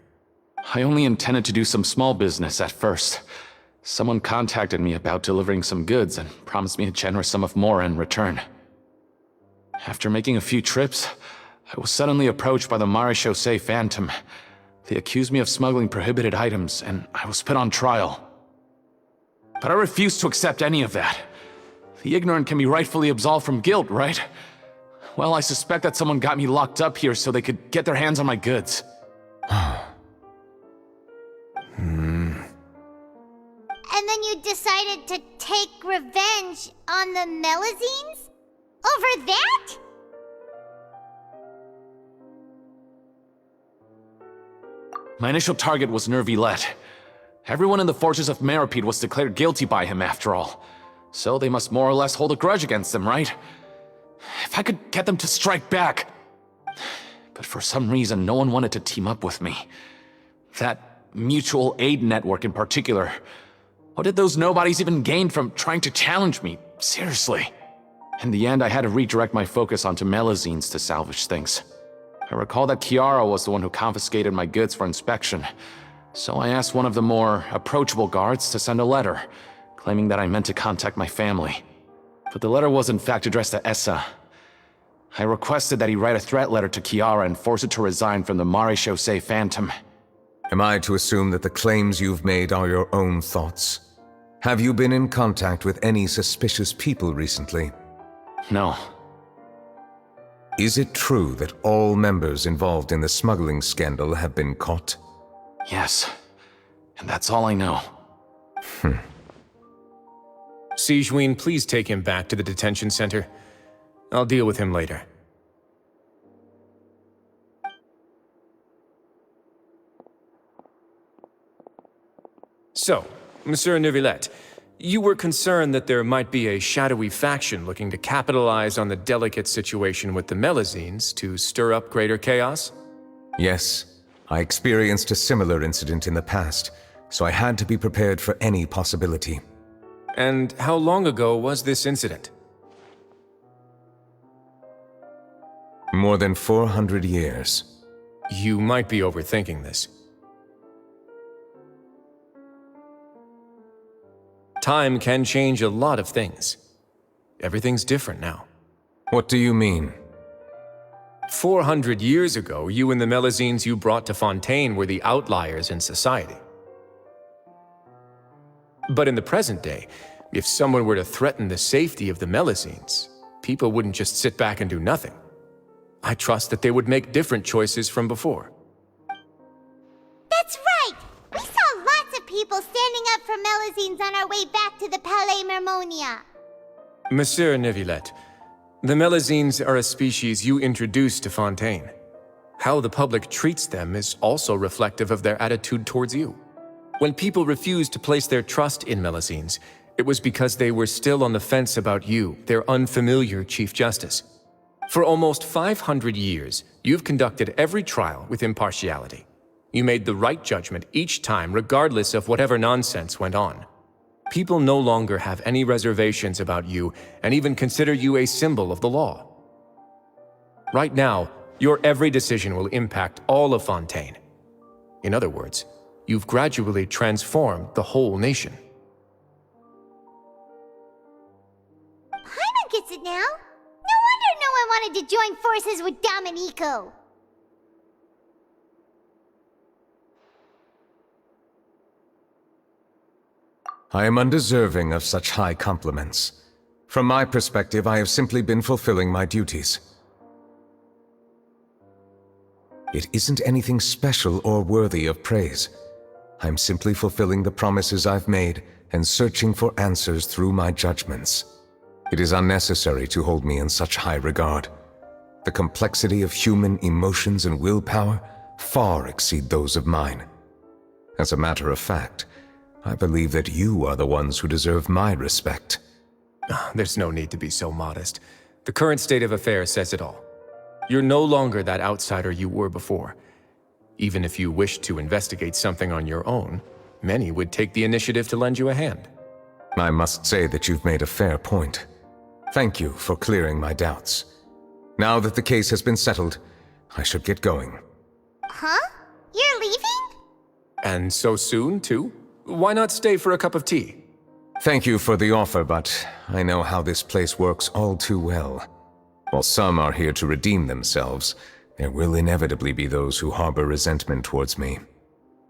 I only intended to do some small business at first. Someone contacted me about delivering some goods and promised me a generous sum of more in return. After making a few trips, I was suddenly approached by the Marechaussee Phantom. They accused me of smuggling prohibited items, and I was put on trial. But I refused to accept any of that. The ignorant can be rightfully absolved from guilt, right? Well, I suspect that someone got me locked up here so they could get their hands on my goods. And then you decided to take revenge on the Melazines? Over that? My initial target was Neuvillette. Everyone in the fortress of Meropide was declared guilty by him, after all. So they must more or less hold a grudge against him, right? If I could get them to strike back... But for some reason, no one wanted to team up with me. That mutual aid network in particular. What did those nobodies even gain from trying to challenge me? Seriously. In the end, I had to redirect my focus onto Melazines to salvage things. I recall that Kiara was the one who confiscated my goods for inspection, so I asked one of the more approachable guards to send a letter, claiming that I meant to contact my family. But the letter was in fact addressed to Essa. I requested that he write a threat letter to Kiara and force her to resign from the Marechaussee Phantom. Am I to assume that the claims you've made are your own thoughts? Have you been in contact with any suspicious people recently? No. Is it true that all members involved in the smuggling scandal have been caught? Yes. And that's all I know. Sigewinne, please take him back to the detention center. I'll deal with him later. So, Monsieur Neuvillette, you were concerned that there might be a shadowy faction looking to capitalize on the delicate situation with the Melazines to stir up greater chaos? Yes. I experienced a similar incident in the past, so I had to be prepared for any possibility. And how long ago was this incident? More than 400 years. You might be overthinking this. Time can change a lot of things. Everything's different now. What do you mean? 400 years ago, you and the Melazines you brought to Fontaine were the outliers in society. But in the present day, if someone were to threaten the safety of the Melazines, people wouldn't just sit back and do nothing. I trust that they would make different choices from before. That's right! We saw lots of people standing up for Melazines on our way back to the Palais Mermonia. Monsieur Neuvillette, the Melazines are a species you introduced to Fontaine. How the public treats them is also reflective of their attitude towards you. When people refused to place their trust in Melazines, it was because they were still on the fence about you, their unfamiliar Chief Justice. For almost 500 years, you've conducted every trial with impartiality. You made the right judgment each time, regardless of whatever nonsense went on. People no longer have any reservations about you and even consider you a symbol of the law. Right now, your every decision will impact all of Fontaine. In other words, you've gradually transformed the whole nation. Paimon gets it now. No wonder no one wanted to join forces with Domenico. I am undeserving of such high compliments. From my perspective, I have simply been fulfilling my duties. It isn't anything special or worthy of praise. I'm simply fulfilling the promises I've made and searching for answers through my judgments. It is unnecessary to hold me in such high regard. The complexity of human emotions and willpower far exceed those of mine. As a matter of fact, I believe that you are the ones who deserve my respect. There's no need to be so modest. The current state of affairs says it all. You're no longer that outsider you were before. Even if you wished to investigate something on your own, many would take the initiative to lend you a hand. I must say that you've made a fair point. Thank you for clearing my doubts. Now that the case has been settled, I should get going. Huh? You're leaving? And so soon, too? Why not stay for a cup of tea? Thank you for the offer, but I know how this place works all too well. While some are here to redeem themselves, there will inevitably be those who harbor resentment towards me.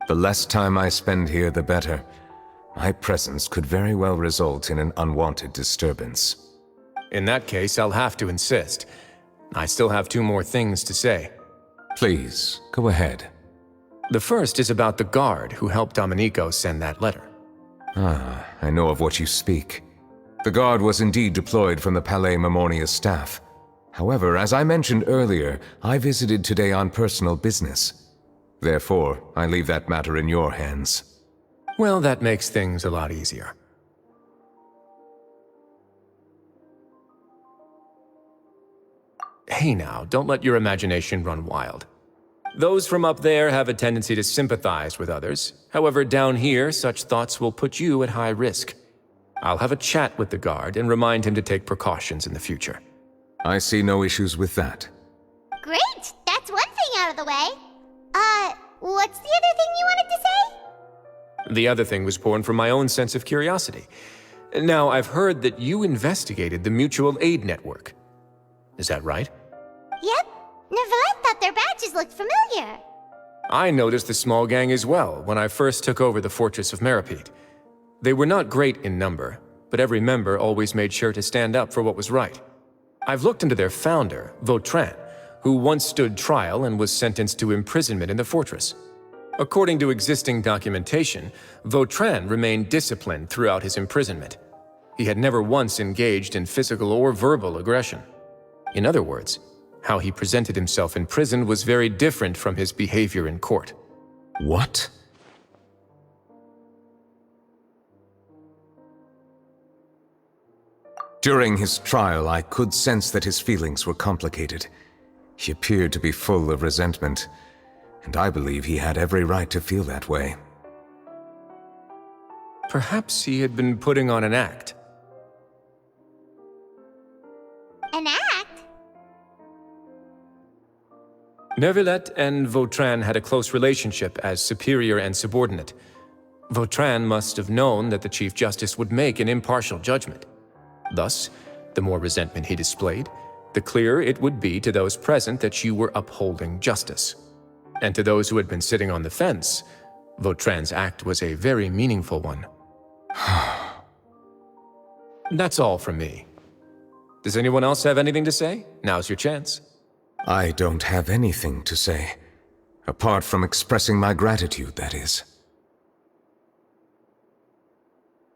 The less time I spend here, the better. My presence could very well result in an unwanted disturbance. In that case, I'll have to insist. I still have 2 more things to say. Please, go ahead. The first is about the guard who helped Domenico send that letter. Ah, I know of what you speak. The guard was indeed deployed from the Palais Memoria's staff. However, as I mentioned earlier, I visited today on personal business. Therefore, I leave that matter in your hands. Well, that makes things a lot easier. Hey now, don't let your imagination run wild. Those from up there have a tendency to sympathize with others. However, down here, such thoughts will put you at high risk. I'll have a chat with the guard and remind him to take precautions in the future. I see no issues with that. Great! That's one thing out of the way. What's the other thing you wanted to say? The other thing was born from my own sense of curiosity. Now, I've heard that you investigated the mutual aid network. Is that right? Yep. Neuvillette thought their badges looked familiar. I noticed the small gang as well when I first took over the fortress of Meripede. They were not great in number, but every member always made sure to stand up for what was right. I've looked into their founder, Vautrin, who once stood trial and was sentenced to imprisonment in the fortress. According to existing documentation, Vautrin remained disciplined throughout his imprisonment. He had never once engaged in physical or verbal aggression. In other words, how he presented himself in prison was very different from his behavior in court. What? During his trial, I could sense that his feelings were complicated. He appeared to be full of resentment, and I believe he had every right to feel that way. Perhaps he had been putting on an act. An act? Neuvillette and Vautrin had a close relationship as superior and subordinate. Vautrin must have known that the Chief Justice would make an impartial judgment. Thus, the more resentment he displayed, the clearer it would be to those present that you were upholding justice. And to those who had been sitting on the fence, Vautrin's act was a very meaningful one. That's all from me. Does anyone else have anything to say? Now's your chance. I don't have anything to say. Apart from expressing my gratitude, that is.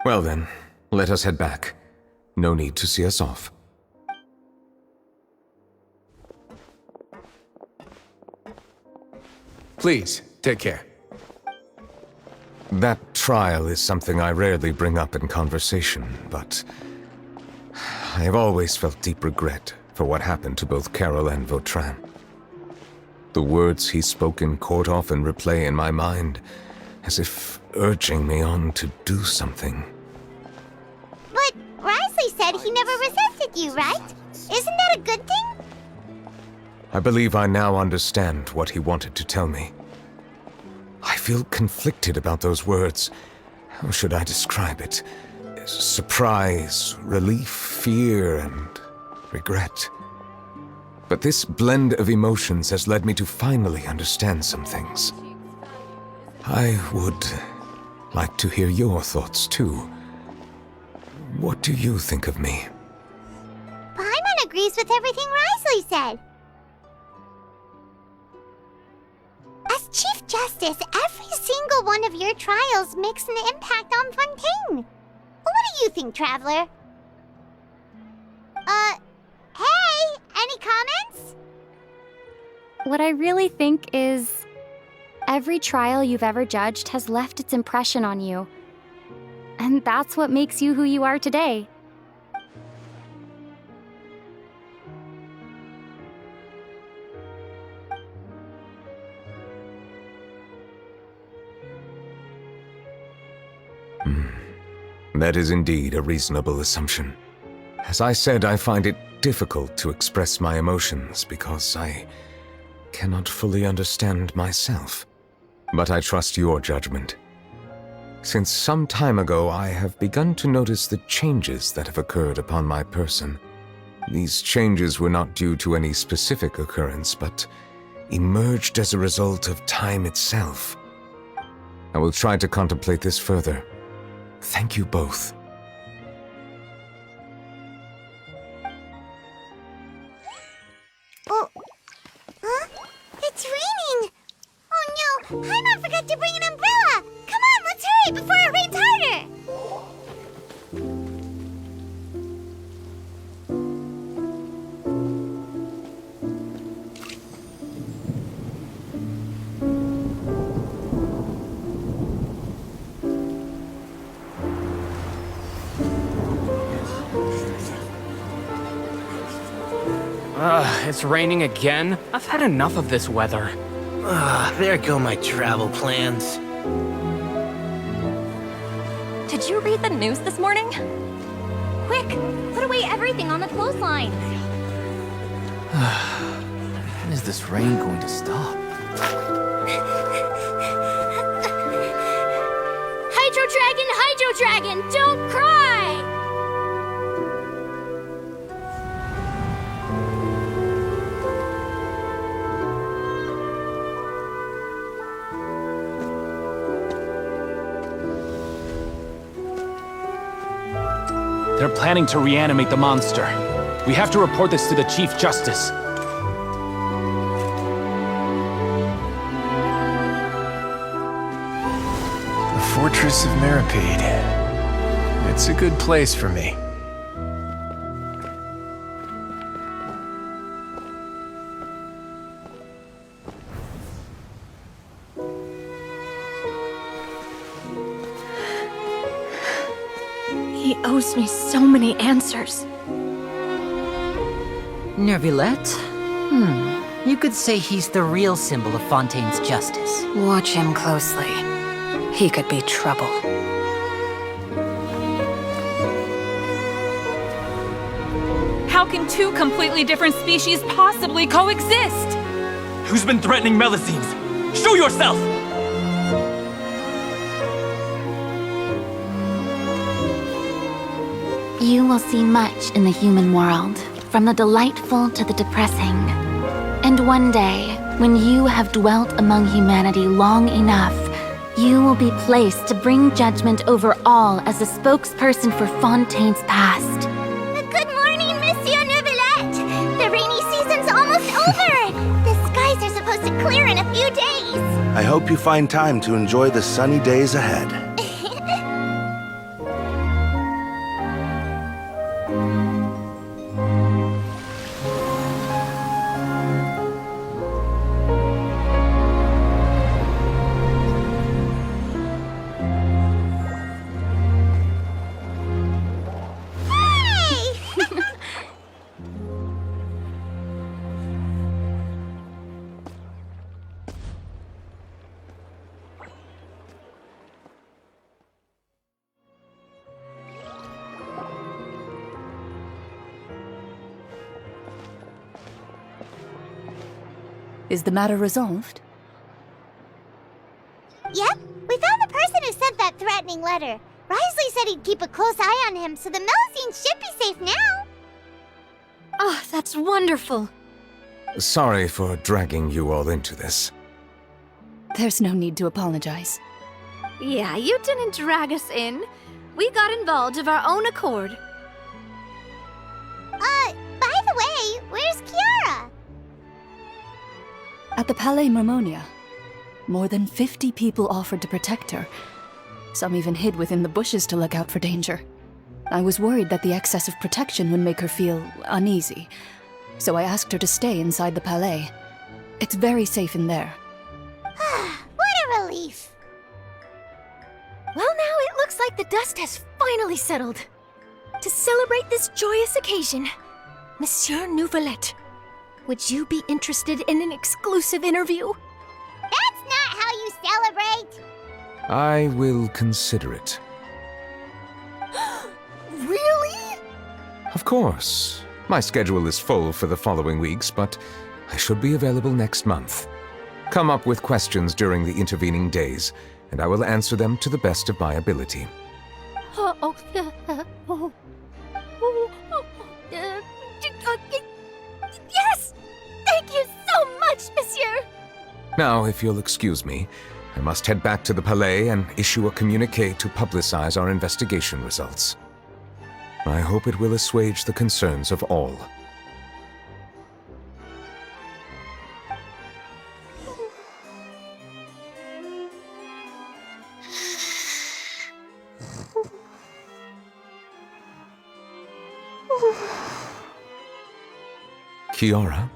Well then, let us head back. No need to see us off. Please, take care. That trial is something I rarely bring up in conversation, but I have always felt deep regret for what happened to both Carol and Vautrin. The words he spoke in court often replay in my mind, as if urging me on to do something. But Risley said he never resented you, right? Isn't that a good thing? I believe I now understand what he wanted to tell me. I feel conflicted about those words. How should I describe it? Surprise, relief, fear, and regret. But this blend of emotions has led me to finally understand some things. I would like to hear your thoughts, too. What do you think of me? Paimon agrees with everything Risley said. As Chief Justice, every single one of your trials makes an impact on Fontaine. What do you think, Traveler? Hey, any comments? What I really think is, every trial you've ever judged has left its impression on you. And that's what makes you who you are today. That is indeed a reasonable assumption. As I said, I find it difficult to express my emotions because I cannot fully understand myself. But I trust your judgment. Since some time ago, I have begun to notice the changes that have occurred upon my person. These changes were not due to any specific occurrence, but emerged as a result of time itself. I will try to contemplate this further. Thank you both. Oh, huh? It's raining! Oh no, Paimon forgot to bring an umbrella! Come on, let's hurry before it rains harder! It's raining again? I've had enough of this weather. There go my travel plans. Did you read the news this morning? Quick, put away everything on the clothesline. When is this rain going to stop? Hydro Dragon, don't cry! They're planning to reanimate the monster. We have to report this to the Chief Justice. The Fortress of Meripede. It's a good place for me. He owes me so many answers. Neuvillette? You could say he's the real symbol of Fontaine's justice. Watch him closely. He could be trouble. How can two completely different species possibly coexist? Who's been threatening Melusines? Show yourself! You will see much in the human world, from the delightful to the depressing. And one day, when you have dwelt among humanity long enough, you will be placed to bring judgment over all as a spokesperson for Fontaine's past. Good morning, Monsieur Neuvillette! The rainy season's almost over! The skies are supposed to clear in a few days! I hope you find time to enjoy the sunny days ahead. Is the matter resolved? Yep, we found the person who sent that threatening letter. Risley said he'd keep a close eye on him, so the Melusines should be safe now. Oh, that's wonderful. Sorry for dragging you all into this. There's no need to apologize. Yeah, you didn't drag us in. We got involved of our own accord. By the way, where's Kiara? At the Palais Mermonia, more than 50 people offered to protect her. Some even hid within the bushes to look out for danger. I was worried that the excess of protection would make her feel uneasy, so I asked her to stay inside the Palais. It's very safe in there. What a relief. Well, now it looks like the dust has finally settled. To celebrate this joyous occasion, Monsieur Neuvillette, would you be interested in an exclusive interview? That's not how you celebrate! I will consider it. Really? Of course. My schedule is full for the following weeks, but I should be available next month. Come up with questions during the intervening days, and I will answer them to the best of my ability. Now, if you'll excuse me, I must head back to the Palais and issue a communique to publicize our investigation results. I hope it will assuage the concerns of all. Kiara?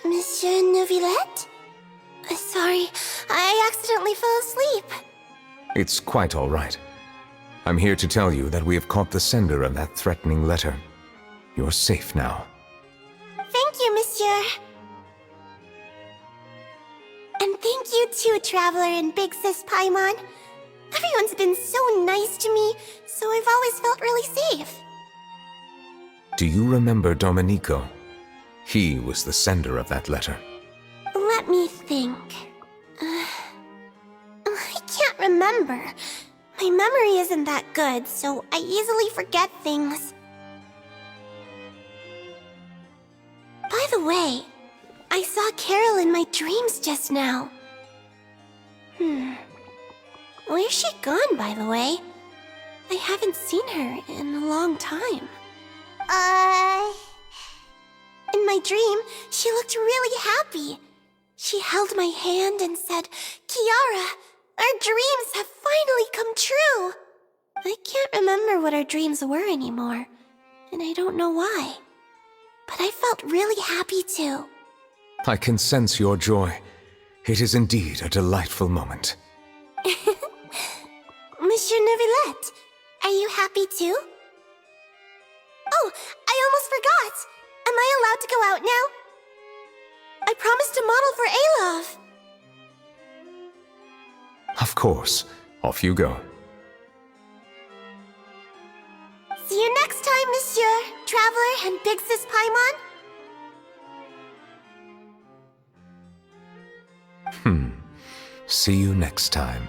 Monsieur Neuvillette? Sorry, I accidentally fell asleep. It's quite all right. I'm here to tell you that we have caught the sender of that threatening letter. You're safe now. Thank you, Monsieur. And thank you too, Traveler and Big Sis Paimon. Everyone's been so nice to me, so I've always felt really safe. Do you remember Domenico? He was the sender of that letter. Let me think. I can't remember. My memory isn't that good, so I easily forget things. By the way, I saw Carol in my dreams just now. Where's she gone, by the way? I haven't seen her in a long time. In my dream, she looked really happy. She held my hand and said, "Kiara, our dreams have finally come true." I can't remember what our dreams were anymore, and I don't know why. But I felt really happy too. I can sense your joy. It is indeed a delightful moment. Monsieur Neuvillette, are you happy too? Oh, I almost forgot! Am I allowed to go out now? I promised to model for Alov. Of course. Off you go. See you next time, Monsieur, Traveler and Big Sis Paimon. See you next time.